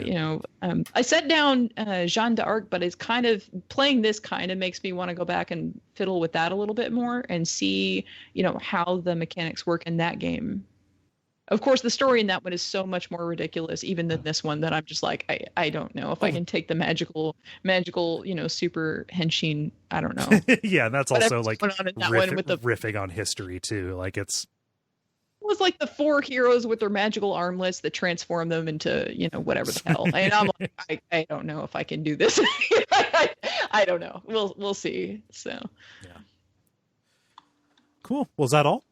I set down Jeanne d'Arc, but it's kind of playing this kind of makes me want to go back and fiddle with that a little bit more and see, how the mechanics work in that game. Of course, the story in that one is so much more ridiculous, even than this one, that I'm just I don't know if I can take the magical, super henshin. I don't know. Yeah, and that's also riffing on history too. It was the 4 heroes with their magical armlets that transform them into, whatever the hell. And I'm I don't know if I can do this. I don't know. We'll see. So. Yeah. Cool. Was that all?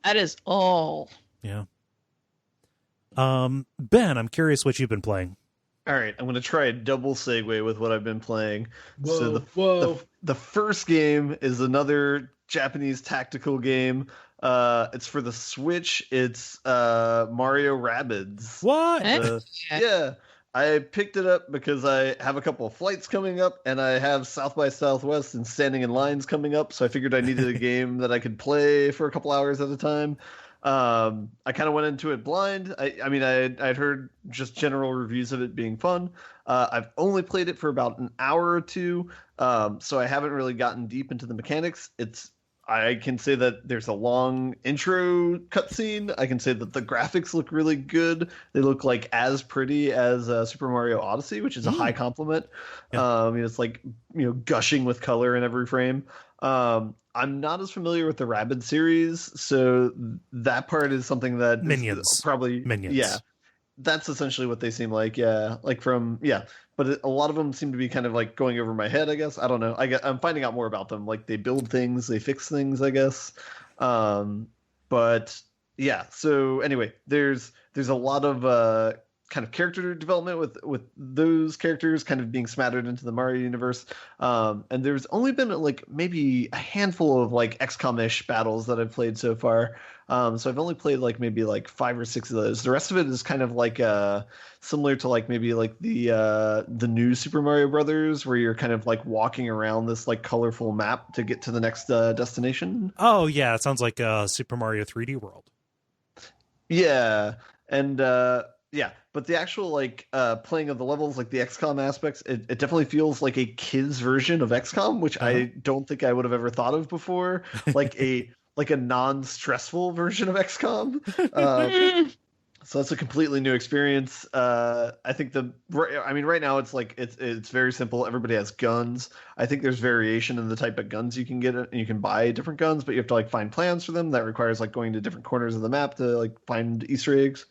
That is all. Yeah. Ben, I'm curious what you've been playing. All right, I'm going to try a double segue with what I've been playing. So the first game is another Japanese tactical game. It's for the Switch. It's Mario Rabbids. What? Yeah. I picked it up because I have a couple of flights coming up, and I have South by Southwest and Standing in Lines coming up, so I figured I needed a game that I could play for a couple hours at a time. I kind of went into it blind. I'd heard just general reviews of it being fun. I've only played it for about an hour or two, so I haven't really gotten deep into the mechanics. It's I can say that there's a long intro cutscene. I can say that the graphics look really good. They look like as pretty as Super Mario Odyssey, which is a high compliment. Yeah. It's like, gushing with color in every frame. I'm not as familiar with the Rabbids series, so that part is something that Minions. Probably Minions. Yeah, that's essentially what they seem like. Yeah, but a lot of them seem to be kind of like going over my head, I guess. I don't know. I'm finding out more about them. Like they build things, they fix things, I guess. But yeah. So anyway, there's a lot of kind of character development with those characters kind of being smattered into the Mario universe. And there's only been like maybe a handful of like XCOM-ish battles that I've played so far. So I've only played like maybe like 5 or 6 of those. The rest of it is kind of like similar to like maybe like the new Super Mario Brothers, where you're kind of like walking around this like colorful map to get to the next destination. Oh yeah, it sounds like Super Mario 3D World. Yeah, and yeah, but the actual like playing of the levels, like the XCOM aspects, it definitely feels like a kid's version of XCOM, which I don't think I would have ever thought of before. Like a non-stressful version of XCOM. So that's a completely new experience. I think right now it's like it's very simple. Everybody has guns. I think there's variation in the type of guns you can get, and you can buy different guns, but you have to like find plans for them. That requires like going to different corners of the map to like find Easter eggs.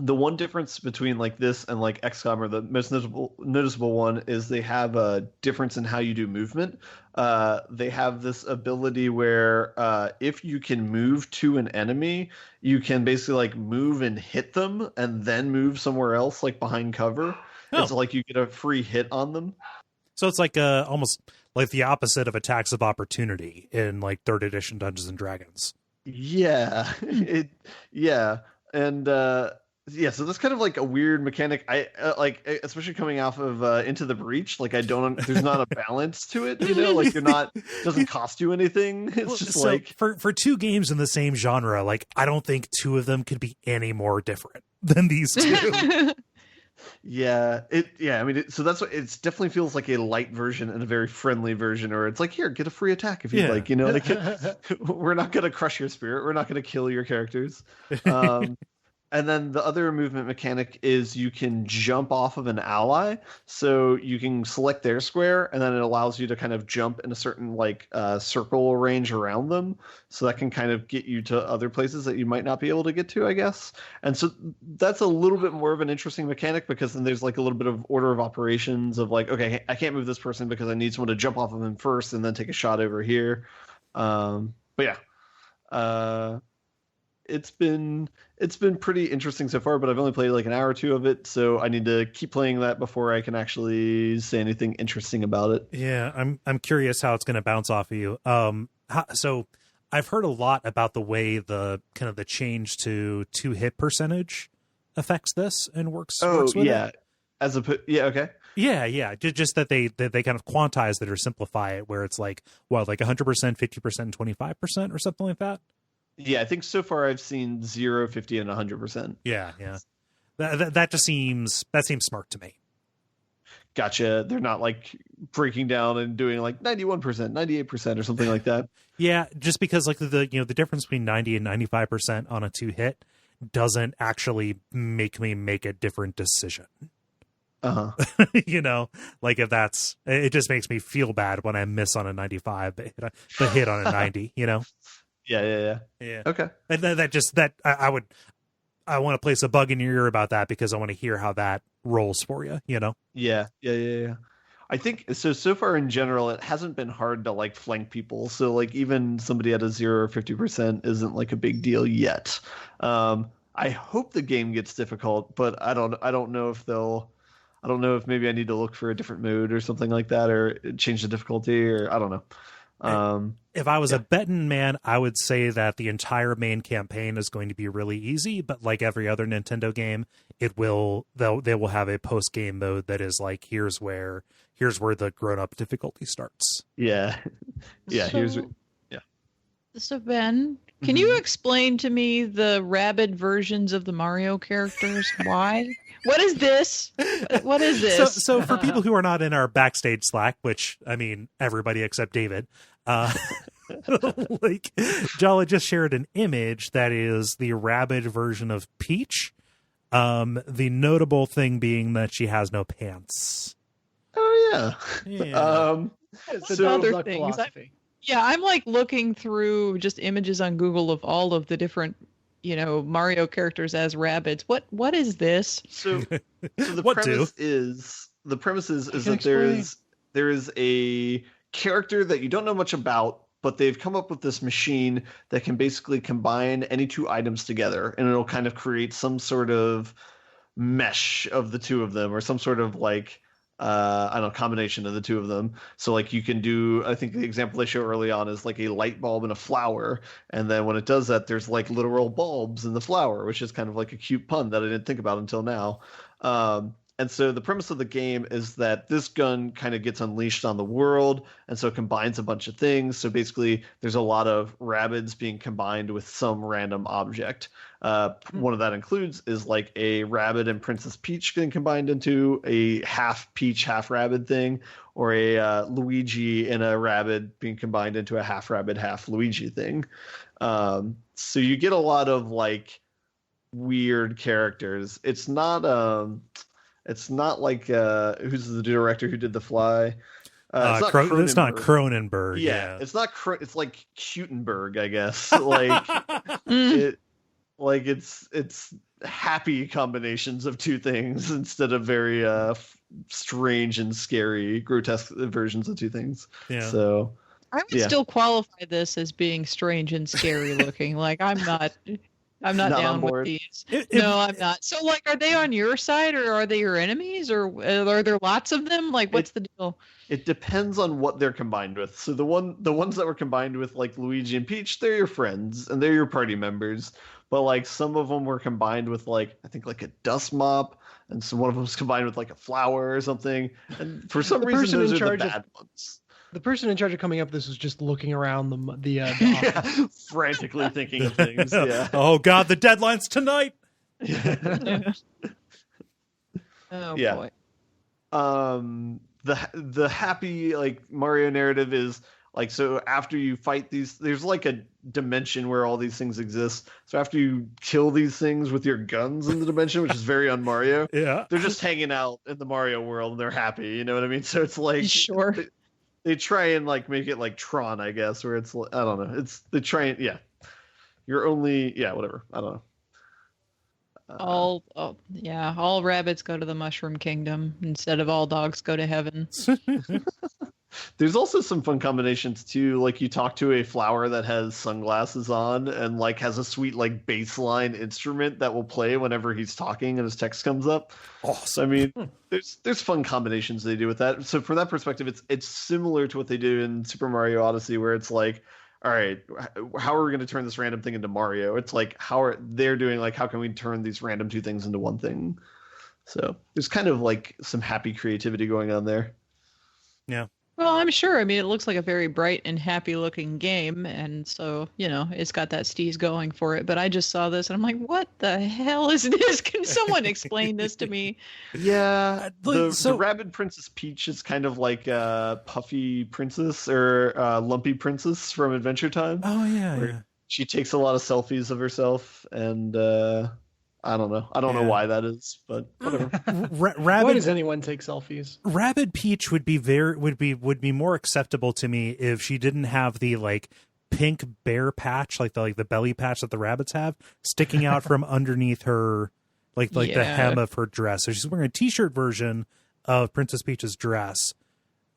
The one difference between like this and like XCOM, or the most noticeable one, is they have a difference in how you do movement. They have this ability where if you can move to an enemy, you can basically like move and hit them and then move somewhere else like behind cover. Oh. It's like you get a free hit on them. So it's like almost like the opposite of attacks of opportunity in like 3rd edition Dungeons and Dragons. Yeah. And yeah, so that's kind of like a weird mechanic. I like, especially coming off of Into the Breach. Like, there's not a balance to it. Like it doesn't cost you anything. It's just so like for 2 games in the same genre, like I don't think 2 of them could be any more different than these 2. Yeah. I mean, so that's what it definitely feels like, a light version and a very friendly version, or it's like, here, get a free attack if you like. We're not gonna crush your spirit. We're not gonna kill your characters. And then the other movement mechanic is you can jump off of an ally. So you can select their square, and then it allows you to kind of jump in a certain like circle range around them. So that can kind of get you to other places that you might not be able to get to, I guess. And so that's a little bit more of an interesting mechanic, because then there's like a little bit of order of operations of like, okay, I can't move this person because I need someone to jump off of him first and then take a shot over here. But yeah. It's been pretty interesting so far, but I've only played like an hour or 2 of it, so I need to keep playing that before I can actually say anything interesting about it. Yeah, I'm curious how it's going to bounce off of you. So I've heard a lot about the way the kind of the change to 2-hit percentage affects this and works with yeah. it. Okay. Yeah. Just that they kind of quantize it or simplify it, where it's like, like 100%, 50%, and 25% or something like that. Yeah, I think so far I've seen 0, 50, and 100%. Yeah. That just seems smart to me. Gotcha. They're not like breaking down and doing like 91%, 98% or something like that. Yeah, just because like the difference between 90 and 95% on a 2-hit doesn't actually make me make a different decision. Like if it just makes me feel bad when I miss on a 95 but hit on a 90. Yeah. Okay. And that I want to place a bug in your ear about that, because I want to hear how that rolls for you. Yeah. I think so far in general, it hasn't been hard to like flank people. So like even somebody at a 0 or 50% isn't like a big deal yet. I hope the game gets difficult, but I don't know if I don't know if maybe I need to look for a different mode or something like that, or change the difficulty, or I don't know. If I was a betting man, I would say that the entire main campaign is going to be really easy, but like every other Nintendo game, they will have a post game mode that is like, here's where the grown up difficulty starts. Yeah. So Ben, can you explain to me the Rabbid versions of the Mario characters? Why? What is this? What is this? So for people who are not in our backstage Slack, which I mean everybody except David, Uh, like Jala just shared an image that is the Rabbid version of Peach. The notable thing being that she has no pants. Oh yeah. Yeah. It's the So Donald other Duck things, philosophy. Yeah, I'm like looking through just images on Google of all of the different, Mario characters as rabbits. What is this? So the What premise do? is can that explain. there is a character that you don't know much about, but they've come up with this machine that can basically combine any two items together, and it'll kind of create some sort of mesh of the two of them, or some sort of like I don't know, combination of the two of them. So like you can do, I think the example they show early on is like a light bulb and a flower, and then when it does that, there's like literal bulbs in the flower, which is kind of like a cute pun that I didn't think about until now. And so the premise of the game is that this gun kind of gets unleashed on the world, and so it combines a bunch of things. So basically, there's a lot of Rabbids being combined with some random object. One of that includes is like a Rabbid and Princess Peach getting combined into a half Peach, half Rabbid thing, or a Luigi and a Rabbid being combined into a half Rabbid, half Luigi thing. So you get a lot of like weird characters. It's not like who's the director who did The Fly? It's not It's not Cronenberg. Cronenberg. Yeah. It's not. It's like Kutenberg, I guess. It's happy combinations of two things instead of very strange and scary, grotesque versions of two things. Yeah. So I would still qualify this as being strange and scary looking. Like I'm not Not on down with board. these. No, I'm not. So like, are they on your side or are they your enemies or are there lots of them? Like, what's the deal? It depends on what they're combined with. So the ones that were combined with like Luigi and Peach, they're your friends and they're your party members. But like some of them were combined with like I think like a dust mop, and so one of them was combined with like a flower or something. And for some reason, those are the bad ones. The person in charge of coming up with this was just looking around the Yeah, frantically thinking of things. Yeah. Oh God, the deadline's tonight. Oh Yeah. boy. The happy like Mario narrative is like, so after you fight these, there's like a dimension where all these things exist. So after you kill these things with your guns in the dimension, which is very on Mario, Yeah. they're just hanging out in the Mario world and they're happy. You know what I mean? So it's like Sure. they try and like make it like Tron, I guess, where it's I don't know. It's they try and you're only whatever. I don't know. All rabbits go to the Mushroom Kingdom instead of all dogs go to heaven. There's also some fun combinations too. Like you talk to a flower that has sunglasses on and like has a sweet like baseline instrument that will play whenever he's talking and his text comes up. Awesome. I mean, there's fun combinations they do with that. So from that perspective, it's similar to what they do in Super Mario Odyssey, where it's like, all right, how are we going to turn this random thing into Mario? It's like they're doing like how can we turn these random two things into one thing? So there's kind of like some happy creativity going on there. Yeah. Well, I'm sure. I mean, it looks like a very bright and happy looking game. And so, it's got that steez going for it. But I just saw this and I'm like, what the hell is this? Can someone explain this to me? Yeah. The so Rabbid Princess Peach is kind of like a puffy princess or lumpy princess from Adventure Time. Oh, yeah. She takes a lot of selfies of herself and I don't know. I don't know why that is, but whatever. Why does anyone take selfies? Rabbid Peach would be more acceptable to me if she didn't have the like pink bear patch, like the belly patch that the rabbits have, sticking out from underneath her, like the hem of her dress. So she's wearing a t-shirt version of Princess Peach's dress.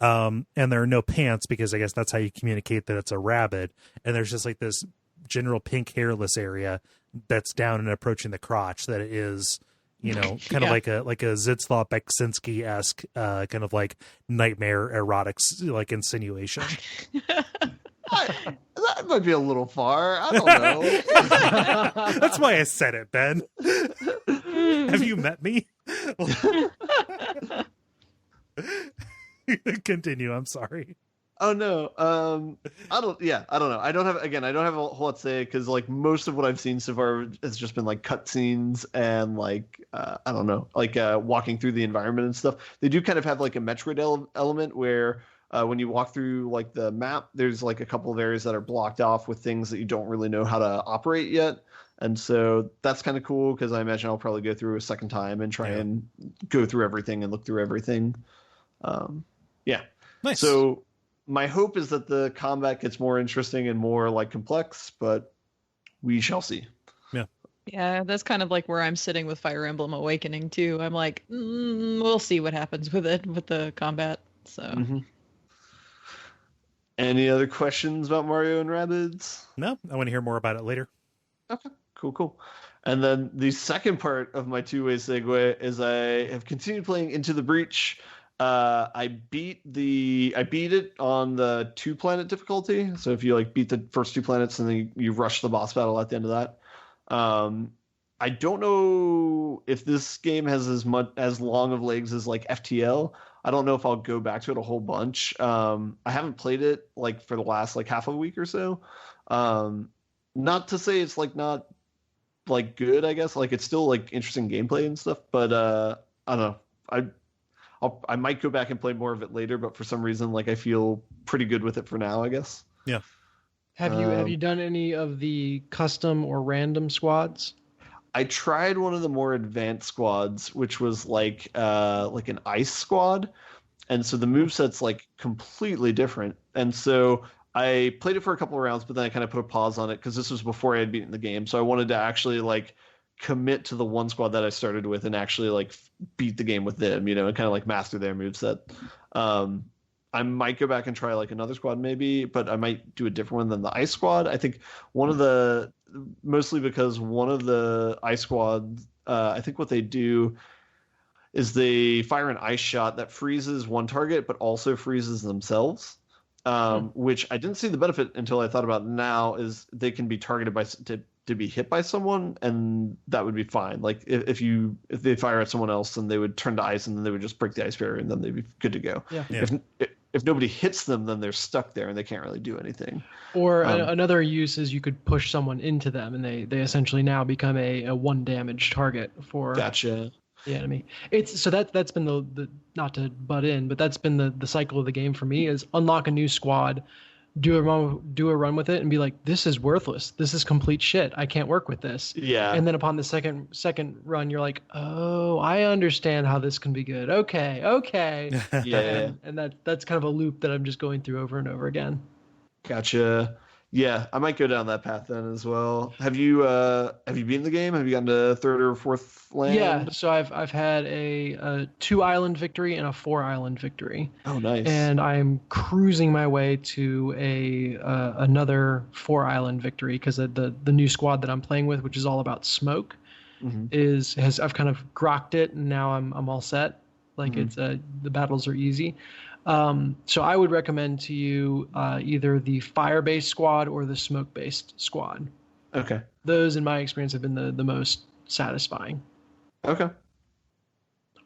And there are no pants because I guess that's how you communicate that it's a rabbit. And there's just like this general pink hairless area that's down and approaching the crotch that is, kind of like a Zdzisław Beksinski-esque kind of like nightmare erotic like insinuation. That might be a little far. I don't know. That's why I said it, Ben. Have you met me? Continue. I'm sorry. Oh no. I don't know. I don't have a whole lot to say because like most of what I've seen so far has just been like cutscenes and like I don't know, like walking through the environment and stuff. They do kind of have like a Metroid element where when you walk through like the map, there's like a couple of areas that are blocked off with things that you don't really know how to operate yet. And so that's kind of cool because I imagine I'll probably go through a second time and try and go through everything and look through everything. Yeah. Nice. So my hope is that the combat gets more interesting and more like complex, but we shall see. Yeah, that's kind of like where I'm sitting with Fire Emblem Awakening too. I'm like, we'll see what happens with it, with the combat. So. Any other questions about Mario and Rabbids? No, I want to hear more about it later. Okay, cool. And then the second part of my two-way segue is I have continued playing Into the Breach. I beat it on the 2-planet difficulty. So if you like beat the first 2 planets and then you rush the boss battle at the end of that. I don't know if this game has as long of legs as like FTL. I don't know if I'll go back to it a whole bunch. I haven't played it like for the last like half a week or so. Not to say it's like not like good, I guess. Like it's still like interesting gameplay and stuff, but I don't know. I might go back and play more of it later, but for some reason like I feel pretty good with it for now, I guess. Yeah. Have you done any of the custom or random squads? I tried one of the more advanced squads, which was like an ice squad, and so the moveset's like completely different. And so I played it for a couple of rounds, but then I kind of put a pause on it because this was before I had beaten the game. So I wanted to actually like commit to the one squad that I started with and actually like beat the game with them, and kind of like master their moveset. I might go back and try like another squad maybe, but I might do a different one than the ice squad. I think mostly because one of the ice squads, I think what they do is they fire an ice shot that freezes one target, but also freezes themselves. Which I didn't see the benefit until I thought about now is they can be targeted to be hit by someone, and that would be fine. Like if they fire at someone else, then they would turn to ice, and then they would just break the ice barrier, and then they'd be good to go. Yeah. If nobody hits them, then they're stuck there and they can't really do anything. Or another use is you could push someone into them, and they essentially now become a 1 damage target for Gotcha. the enemy. That's been the not to butt in, but that's been the cycle of the game for me is unlock a new squad, do a run with it, and be like, this is worthless. This is complete shit. I can't work with this. Yeah. And then upon the second run, you're like, oh, I understand how this can be good. Okay. Yeah. And that's kind of a loop that I'm just going through over and over again. Gotcha. Yeah, I might go down that path then as well. Have you beaten the game? Have you gotten to 3rd or 4th land? Yeah, so I've had a 2-island victory and a 4-island victory. Oh, nice. And I'm cruising my way to another 4-island victory because the new squad that I'm playing with, which is all about smoke, I've kind of grokked it, and now I'm all set. Like it's the battles are easy. So I would recommend to you either the fire-based squad or the smoke-based squad. Okay. Those, in my experience, have been the most satisfying. Okay.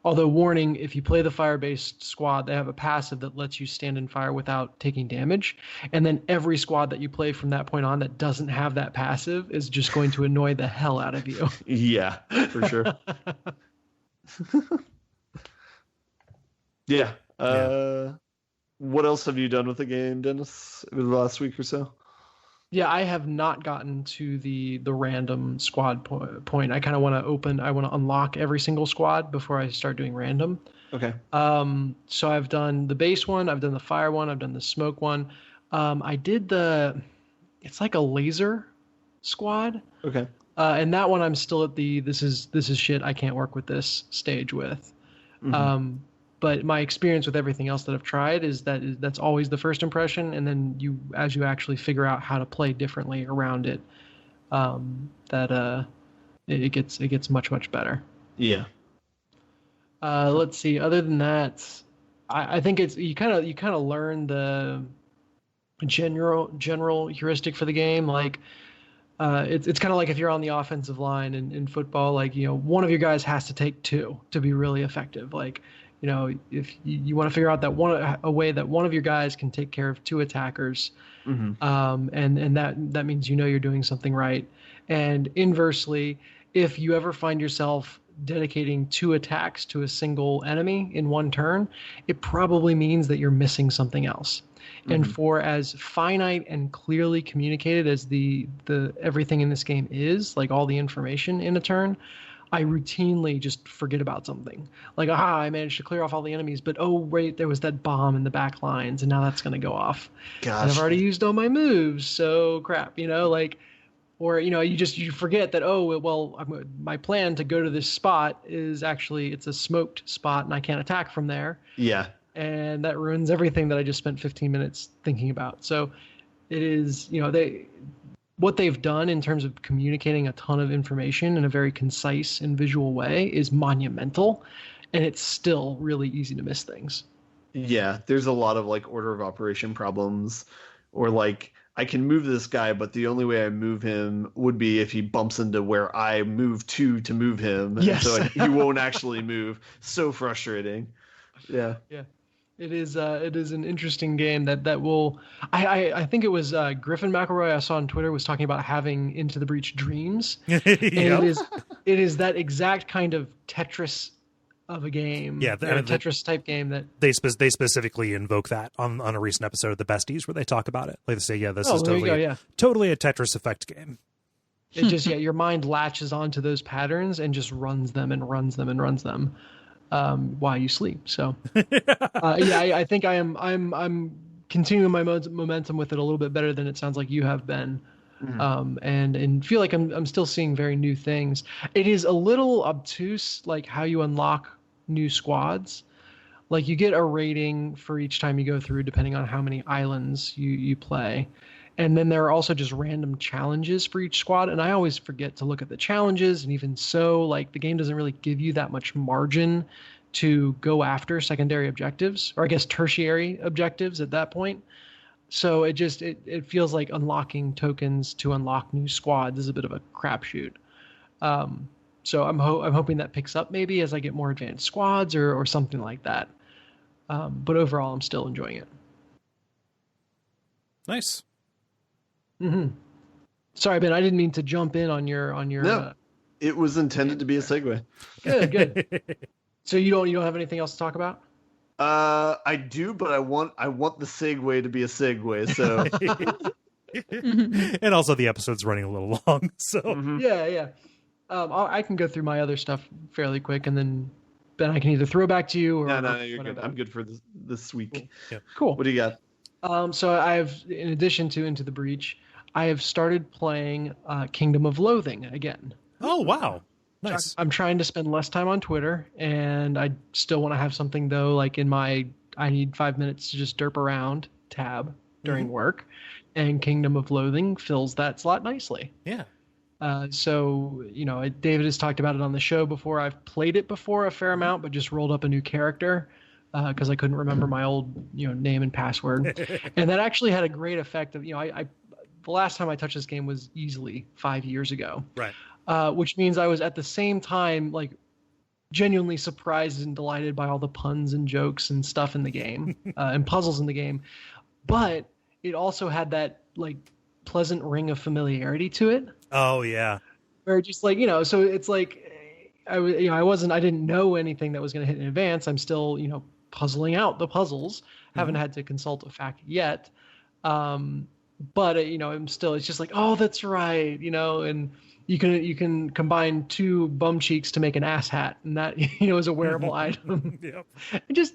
Although, warning, if you play the fire-based squad, they have a passive that lets you stand in fire without taking damage. And then every squad that you play from that point on that doesn't have that passive is just going to annoy the hell out of you. Yeah, for sure. Yeah. What else have you done with the game, Dennis, over the last week or so? Yeah, I have not gotten to the random squad point. I kind of want to unlock every single squad before I start doing random. Okay. So I've done the base one, I've done the fire one, I've done the smoke one. I did it's like a laser squad. Okay. And that one I'm still at this is shit, I can't work with this stage with. But my experience with everything else that I've tried is that's always the first impression, and then as you actually figure out how to play differently around it, it gets much better. Yeah. Let's see. Other than that, I think it's you kind of learn the general heuristic for the game. Like it's kind of like if you're on the offensive line in football, like one of your guys has to take 2 to be really effective. Like. If you want to figure out a way that one of your guys can take care of 2 attackers, and that means you're doing something right. And inversely, if you ever find yourself dedicating 2 attacks to a single enemy in one turn, it probably means that you're missing something else. And for as finite and clearly communicated as the everything in this game is, like all the information in a turn, I routinely just forget about something. Like, I managed to clear off all the enemies, but oh wait, there was that bomb in the back lines, and now that's going to go off. Gosh. And I've already used all my moves, so crap, like, or you forget that, oh well, my plan to go to this spot is actually it's a smoked spot, and I can't attack from there. Yeah. And that ruins everything that I just spent 15 minutes thinking about. So it is, what they've done in terms of communicating a ton of information in a very concise and visual way is monumental, and it's still really easy to miss things. Yeah, there's a lot of like order of operation problems, or like I can move this guy, but the only way I move him would be if he bumps into where I move to move him. Yes. So he won't actually move. So frustrating. Yeah. Yeah. It is an interesting game that will. I think it was Griffin McElroy I saw on Twitter was talking about having Into the Breach dreams. And it is that exact kind of Tetris of a game. Yeah, a Tetris type game that they specifically invoke that on a recent episode of the Besties where they talk about it. Like they say, this is totally a Tetris effect game. It just your mind latches onto those patterns and just runs them and runs them and runs them. While you sleep. So, I think I'm continuing my momentum with it a little bit better than it sounds like you have been. And feel like I'm still seeing very new things. It is a little obtuse, like how you unlock new squads. Like you get a rating for each time you go through, depending on how many islands you play. And then there are also just random challenges for each squad. And I always forget to look at the challenges. And even so, like the game doesn't really give you that much margin to go after secondary objectives, or I guess tertiary objectives at that point. So it feels like unlocking tokens to unlock new squads is a bit of a crapshoot. So I'm hoping that picks up maybe as I get more advanced squads or something like that. But overall, I'm still enjoying it. Nice. Mm-hmm. Sorry, Ben, I didn't mean to jump in on your. No, it was intended to be a segue. Good. So you don't have anything else to talk about? I do, but I want the segue to be a segue. So, and also the episode's running a little long. So yeah. I can go through my other stuff fairly quick, and then Ben, I can either throw back to you or no, you're good. I'm good for this week. Cool. What do you got? So I've, in addition to Into the Breach, I have started playing Kingdom of Loathing again. Oh, wow. Nice. I'm trying to spend less time on Twitter, and I still want to have something, though, like in my I need 5 minutes to just derp around tab during work, and Kingdom of Loathing fills that slot nicely. Yeah. So, David has talked about it on the show before. I've played it before a fair amount, but just rolled up a new character. Because I couldn't remember my old, name and password, and that actually had a great effect. Of the last time I touched this game was easily 5 years ago, right? Which means I was at the same time like genuinely surprised and delighted by all the puns and jokes and stuff in the game and puzzles in the game, but it also had that like pleasant ring of familiarity to it. Oh yeah, where just like so it's like I didn't know anything that was going to hit in advance. I'm still puzzling out the puzzles. Haven't had to consult a fact yet. But I'm still, it's just like, oh, that's right. And you can combine 2 bum cheeks to make an ass hat. And that, is a wearable item. Yep. And just,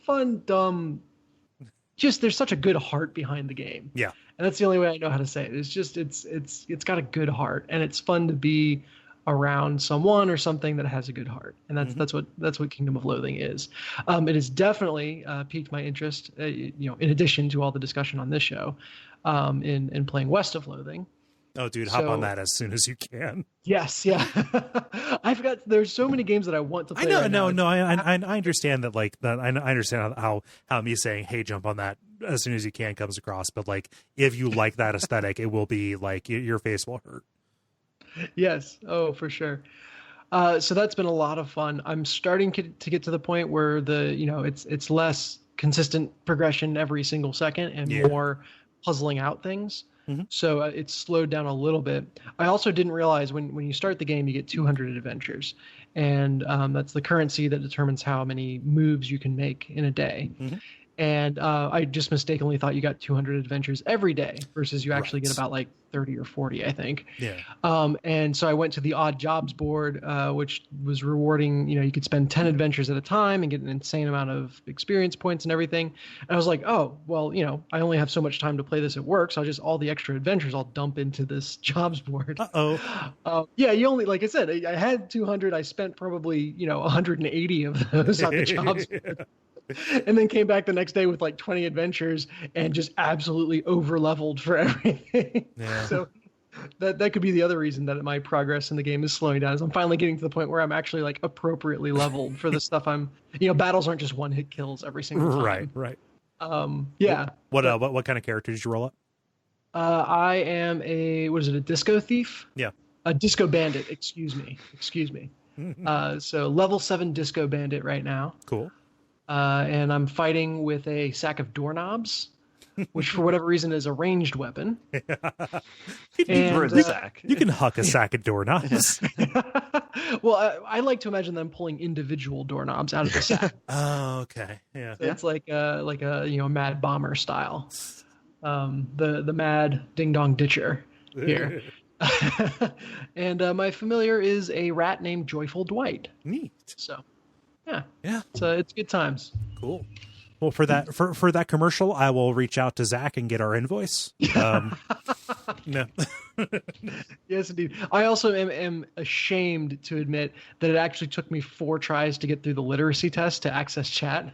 fun, dumb, just, there's such a good heart behind the game. Yeah. And that's the only way I know how to say it. It's just, it's got a good heart, and it's fun to be around someone or something that has a good heart, and that's what Kingdom of Loathing is. It has definitely piqued my interest, in addition to all the discussion on this show, in playing West of Loathing. Oh, dude, hop on that as soon as you can. Yes, yeah. I forgot. There's so many games that I want to play. I understand that. Like, I understand how me saying, "Hey, jump on that as soon as you can" comes across. But like, if you like that aesthetic, it will be like your face will hurt. Yes. Oh, for sure. So that's been a lot of fun. I'm starting to get to the point where it's less consistent progression every single second and more puzzling out things. So it's slowed down a little bit. I also didn't realize when you start the game, you get 200 adventures. And that's the currency that determines how many moves you can make in a day. And I just mistakenly thought you got 200 adventures every day versus you actually get about like 30 or 40, I think. Yeah. And so I went to the odd jobs board, which was rewarding. You could spend 10 adventures at a time and get an insane amount of experience points and everything. And I was like, oh, well, I only have so much time to play this at work. So all the extra adventures I'll dump into this jobs board. Yeah, you only, like I said, I had 200. I spent probably, 180 of those on the jobs board. And then came back the next day with like 20 adventures and just absolutely over leveled for everything. Yeah. So that could be the other reason that my progress in the game is slowing down, is I'm finally getting to the point where I'm actually like appropriately leveled for the stuff I'm, battles aren't just one hit kills every single time. Right. Yeah. What kind of character did you roll up? I am a disco thief? Yeah. A disco bandit, excuse me. So level 7 disco bandit right now. Cool. And I'm fighting with a sack of doorknobs, which for whatever reason is a ranged weapon. You can huck a sack of doorknobs. Well, I like to imagine them pulling individual doorknobs out of the sack. Oh, okay. Yeah. So it's like a mad bomber style. The mad ding dong ditcher here. And my familiar is a rat named Joyful Dwight. Neat. So. Yeah. So it's good times. Cool. Well, for that commercial, I will reach out to Zach and get our invoice. No. Yes, indeed. I also am ashamed to admit that it actually took me 4 tries to get through the literacy test to access chat.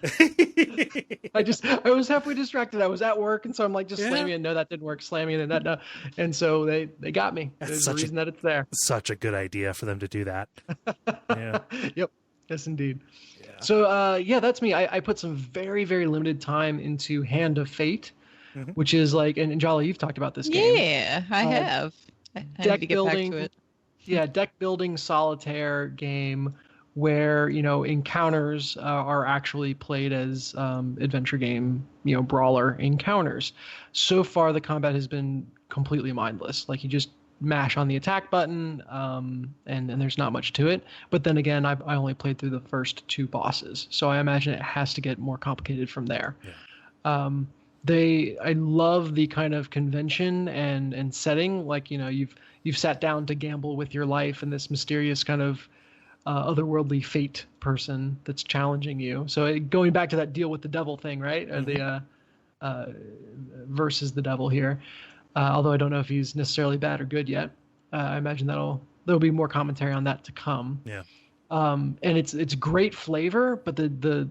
I was halfway distracted. I was at work, and so I'm like just slamming it. No, that didn't work. Slamming it, and no. And so they got me. There's a reason that it's there. Such a good idea for them to do that. Yeah. Yep. Yes, indeed. Yeah. So, that's me. I put some very, very limited time into Hand of Fate, which is like, and Jala, you've talked about this game. Yeah, I have. I need to get back to it. Yeah, deck building solitaire game where, encounters are actually played as adventure game, brawler encounters. So far, the combat has been completely mindless. Like, you just mash on the attack button, and there's not much to it. But then again, I only played through the first 2 bosses, so I imagine it has to get more complicated from there. Yeah. I love the kind of convention and setting. Like, you've sat down to gamble with your life and this mysterious kind of otherworldly fate person that's challenging you. So going back to that deal with the devil thing, right? The versus the devil here. Although I don't know if he's necessarily bad or good yet. I imagine there'll be more commentary on that to come. Yeah. And it's great flavor, but the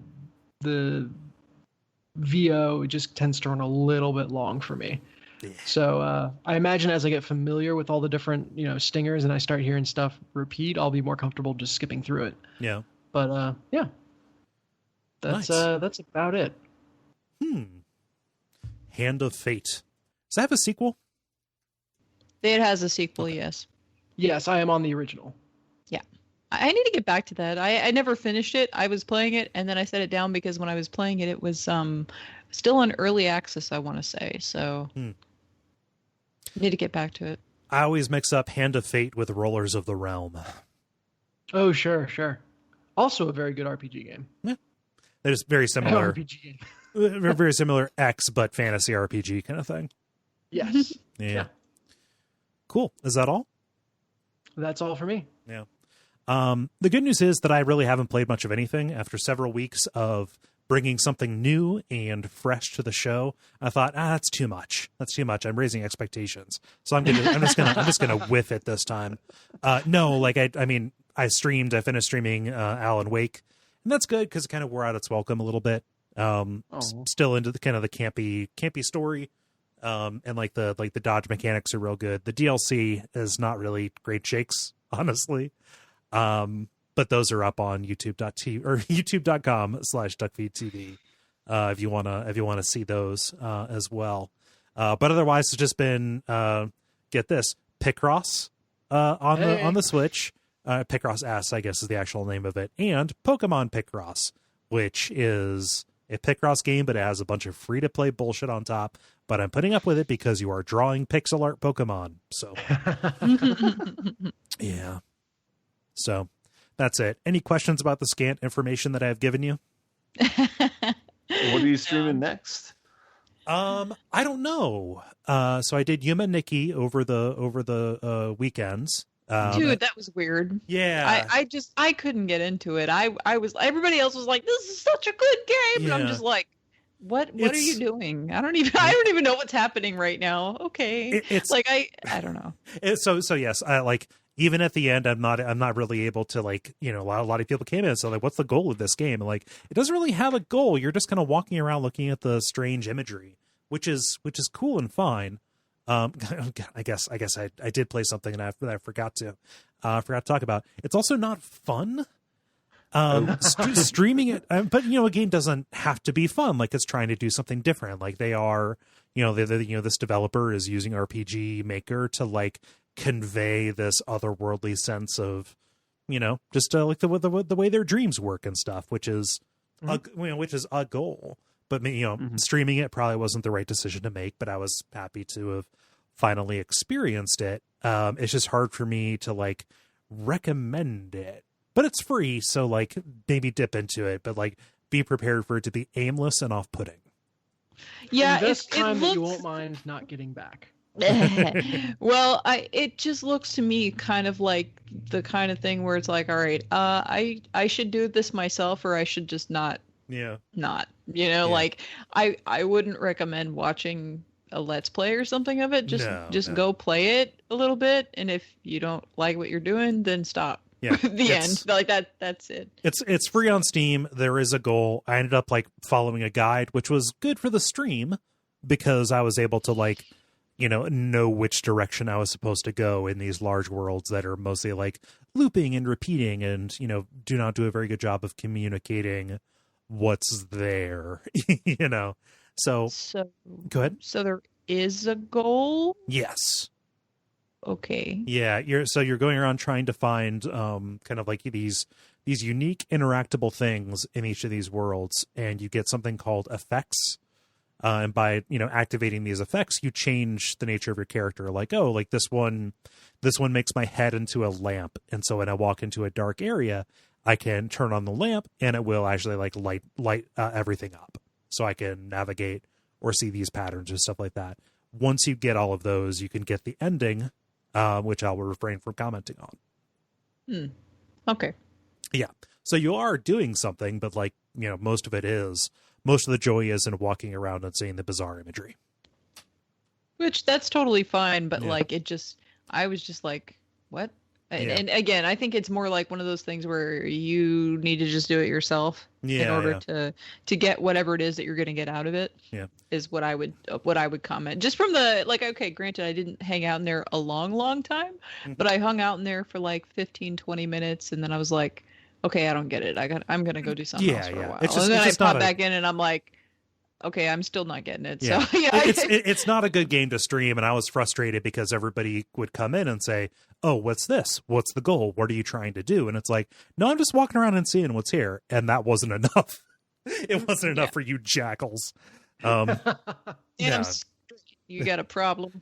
VO just tends to run a little bit long for me. Yeah. So I imagine as I get familiar with all the different stingers and I start hearing stuff repeat, I'll be more comfortable just skipping through it. Yeah. But that's about it. Hand of Fate. Does that have a sequel? It has a sequel, yes. Yes, I am on the original. Yeah. I need to get back to that. I never finished it. I was playing it, and then I set it down because when I was playing it, it was still in early access, I want to say. So I need to get back to it. I always mix up Hand of Fate with Rollers of the Realm. Oh, sure. Also a very good RPG game. Yeah. They're just very similar. RPG game. Very similar X, but fantasy RPG kind of thing. Yes. Yeah. Cool. Is that all? That's all for me. Yeah. The good news is that I really haven't played much of anything after several weeks of bringing something new and fresh to the show. I thought, that's too much. I'm raising expectations. So I'm just gonna whiff it this time. I finished streaming Alan Wake, and that's good because it kind of wore out its welcome a little bit. Still into the kind of the campy story. And like the dodge mechanics are real good. The DLC is not really great shakes, honestly. But those are up on youtube.tv or youtube.com/Duckfeed.tv. If you want to see those, as well. But otherwise it's just been, get this, Picross, on the Switch, Picross S, I guess is the actual name of it, and Pokemon Picross, which is a Picross game, but it has a bunch of free-to-play bullshit on top. But I'm putting up with it because you are drawing pixel art Pokemon. So, yeah. So, that's it. Any questions about the scant information that I've given you? What are you streaming next? I don't know. So I did Yume and Nikki over the weekends. Dude, that was weird. Yeah. I couldn't get into it. I was, everybody else was like, this is such a good game. And I'm just like, what are you doing? I don't even know what's happening right now. Okay. It's like, I don't know. So yes, I like, even at the end, I'm not really able to, like, you know, a lot of people came in. So like, what's the goal of this game? And like, it doesn't really have a goal. You're just kind of walking around looking at the strange imagery, which is cool and fine. I guess I did play something and I forgot to talk about. It's also not fun. Streaming it, but you know, a game doesn't have to be fun. Like, it's trying to do something different. Like, they are, you know, this developer is using RPG Maker to like convey this otherworldly sense of, you know, just like the way their dreams work and stuff, which is which is a goal. But you know, streaming it probably wasn't the right decision to make, but I was happy to have finally experienced it. It's just hard for me to like recommend it, but it's free, so like maybe dip into it, but like be prepared for it to be aimless and off-putting. Yeah, invest time that you looks... won't mind not getting back. Well, it just looks to me kind of like the kind of thing where it's like, all right, I should do this myself, or I should just not, you know, like I wouldn't recommend watching a Let's Play or something of it. Just go play it a little bit, and if you don't like what you're doing, then stop. Yeah, end. Like that's it. It's free on Steam. There is a goal. I ended up like following a guide, which was good for the stream because I was able to like, you know which direction I was supposed to go in these large worlds that are mostly like looping and repeating, and you know, do not do a very good job of communicating what's there. You know, so go ahead. So there is a goal. Yes. Okay. Yeah, you're going around trying to find kind of like these unique interactable things in each of these worlds, and you get something called effects. And by, you know, activating these effects, you change the nature of your character. Like, oh, like this one makes my head into a lamp, and so when I walk into a dark area, I can turn on the lamp, and it will actually like light everything up, so I can navigate or see these patterns and stuff like that. Once you get all of those, you can get the ending, which I will refrain from commenting on. Okay. Yeah. So you are doing something, but like, you know, most of the joy is in walking around and seeing the bizarre imagery. Which that's totally fine, but like I was just like, what? And again, I think it's more like one of those things where you need to just do it yourself in order to get whatever it is that you're going to get out of it. Yeah, is what I would comment. Just from the like, okay, granted, I didn't hang out in there a long time, but I hung out in there for like 15-20 minutes, and then I was like, okay, I don't get it. I'm going to go do something else for a while. And then I pop back in, and I'm like, okay, I'm still not getting it. Yeah. So yeah, it's not a good game to stream, and I was frustrated because everybody would come in and say, "Oh, what's this? What's the goal? What are you trying to do?" And it's like, "No, I'm just walking around and seeing what's here," and that wasn't enough. It wasn't enough for you jackals. You got a problem.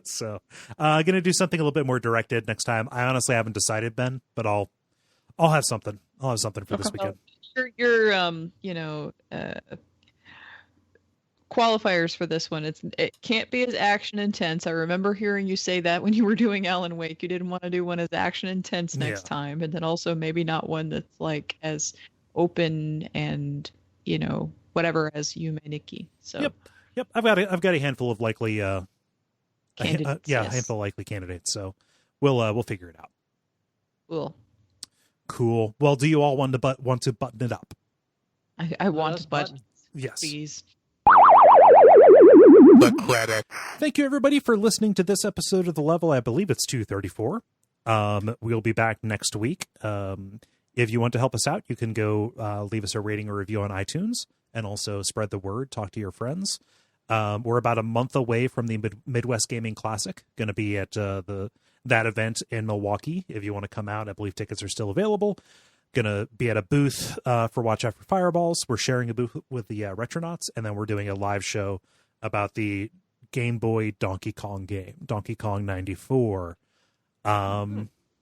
So, gonna do something a little bit more directed next time. I honestly haven't decided, Ben, but I'll have something. I'll have something for this weekend. Your qualifiers for this one. It can't be as action intense. I remember hearing you say that when you were doing Alan Wake. You didn't want to do one as action intense next time, and then also maybe not one that's like as open and, you know, whatever as Yume Nikki. So yep. I've got a handful of likely candidates. A handful of likely candidates. So we'll figure it out. Cool. Well, do you all want to button it up? I want to button. Yes. Please. The credit. Thank you, everybody, for listening to this episode of The Level. I believe it's 234. We'll be back next week. If you want to help us out, you can go leave us a rating or review on iTunes, and also spread the word. Talk to your friends. We're about a month away from the Midwest Gaming Classic. Going to be at that event in Milwaukee. If you want to come out, I believe tickets are still available. gonna be at a booth for Watch Out for Fireballs. We're sharing a booth with the Retronauts, and then we're doing a live show about the Game Boy Donkey Kong game, Donkey Kong 94.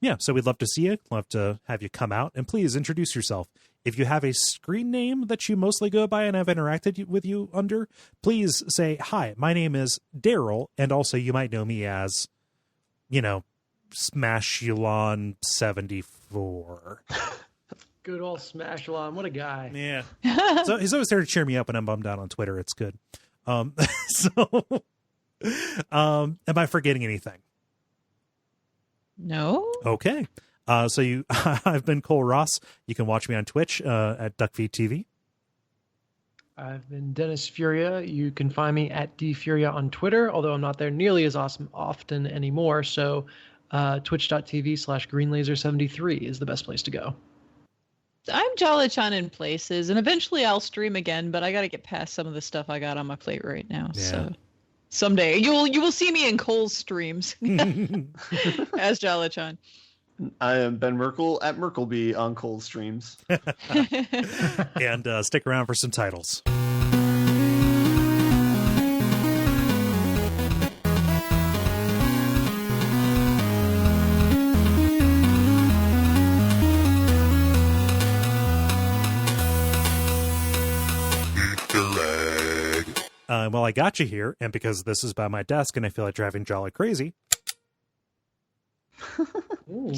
Yeah, so we'd love to see you. Love to have you come out, and please introduce yourself. If you have a screen name that you mostly go by and I've interacted with you under, please say, hi, my name is Daryl, and also you might know me as, Smashulon 74. Good old Smashalon. What a guy. Yeah. So he's always there to cheer me up when I'm bummed out on Twitter. It's good. Am I forgetting anything? No. Okay. So I've been Kole Ross. You can watch me on Twitch at Duckfeed.tv. I've been Dennis Furia. You can find me at dfuria on Twitter, although I'm not there nearly as often anymore. So twitch.tv/greenlaser73 is the best place to go. I'm Jala-chan in places, and eventually I'll stream again, but I got to get past some of the stuff I got on my plate right now. Yeah. So someday you will see me in Cole's streams as Jala-chan. I am Ben Merkel at Merkleby on Cold Streams. And stick around for some titles. Well, I got you here, and because this is by my desk and I feel like driving Jolly crazy. Ooh.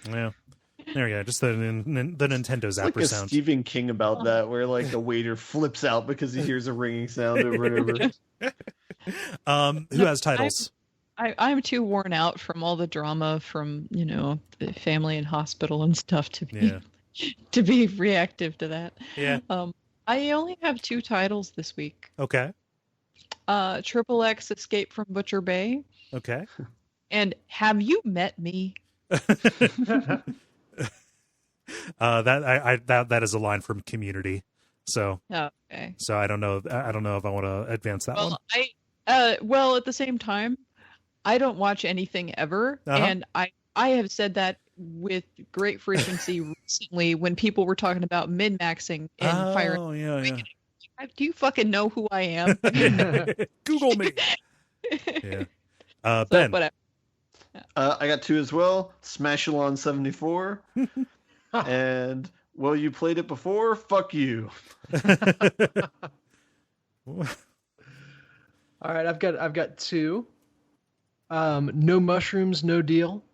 Yeah. There we go. Just the Nintendo zapper Like a sound. Stephen King about that, where like the waiter flips out because he hears a ringing sound over and over. Who has titles? I'm too worn out from all the drama from, the family and hospital and stuff to be reactive to that. Yeah. I only have 2 titles this week. Okay. Triple X Escape from Butcher Bay. Okay. And Have You Met Me? That is a line from Community. So okay. So I don't know if I want to advance that one. Well, at the same time, I don't watch anything ever, and I have said that with great frequency recently when people were talking about min-maxing and Fire. Oh yeah. Do you fucking know who I am? Google me. Yeah. Ben. Whatever. I got 2 as well. Smashalon 74. And you played it before? Fuck you. All right, I've got 2. No mushrooms, no deal.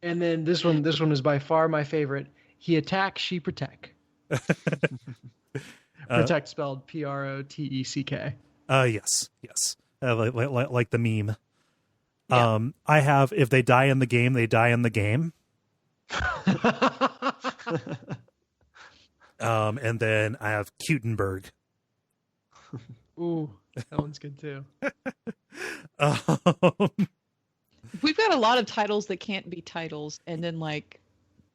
And then this one is by far my favorite. He attack, she protect. Protect spelled Proteck. Yes. Like the meme. Yeah. I have if they die in the game, they die in the game. And then I have Kutenberg. Ooh, that one's good too. We've got a lot of titles that can't be titles, and then like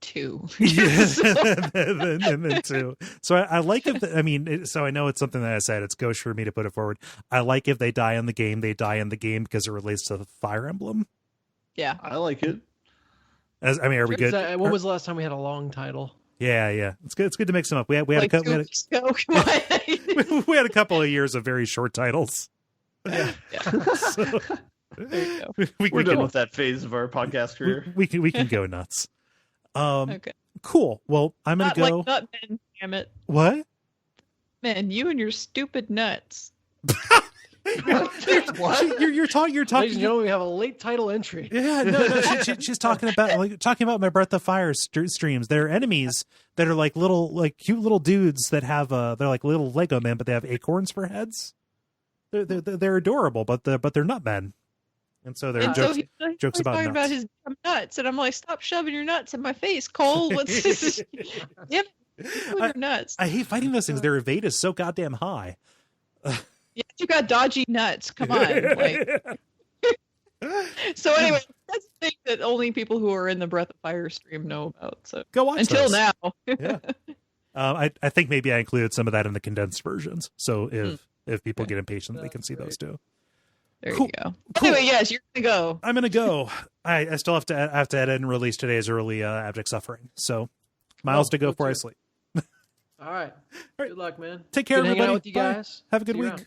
2. Yes, and then 2. So I like it. So I know it's something that I said. It's gauche for me to put it forward. I like if they die in the game, they die in the game because it relates to the Fire Emblem. Yeah, I like it. Are we good? When was the last time we had a long title? Yeah. It's good. It's good to mix them up. We had like a couple. We had a couple of years of very short titles. Yeah. So, there you go. We're done with that phase of our podcast career. We can go nuts. Okay. Cool. Well, I'm gonna go. Like nut men, damn it. What? Man, you and your stupid nuts. What? You're talking. Ladies and gentlemen, we have a late title entry. Yeah, no. She's talking about my Breath of Fire streams. They're enemies that are like cute little dudes that have they're like little Lego men, but they have acorns for heads. They're adorable, but they're nut men, and so they're jokes about nuts. About his nuts, and I'm like, stop shoving your nuts in my face, Cole. What's this? Your nuts. I hate fighting those things. Their evade is so goddamn high. Yeah, you got dodgy nuts. Come on. So anyway, that's the thing that only people who are in the Breath of Fire stream know about. So go watch until those. now. Yeah. I think maybe I included some of that in the condensed versions. So if people get impatient, they can see those too. There Cool. you go. Cool. Anyway, yes, you're gonna go. I'm gonna go. I still have to edit and release today's early Abject Suffering. So miles to go before I sleep. All right. Good luck, man. Take care, Good hanging everybody. out with you Bye. guys. Have a good See you week. around.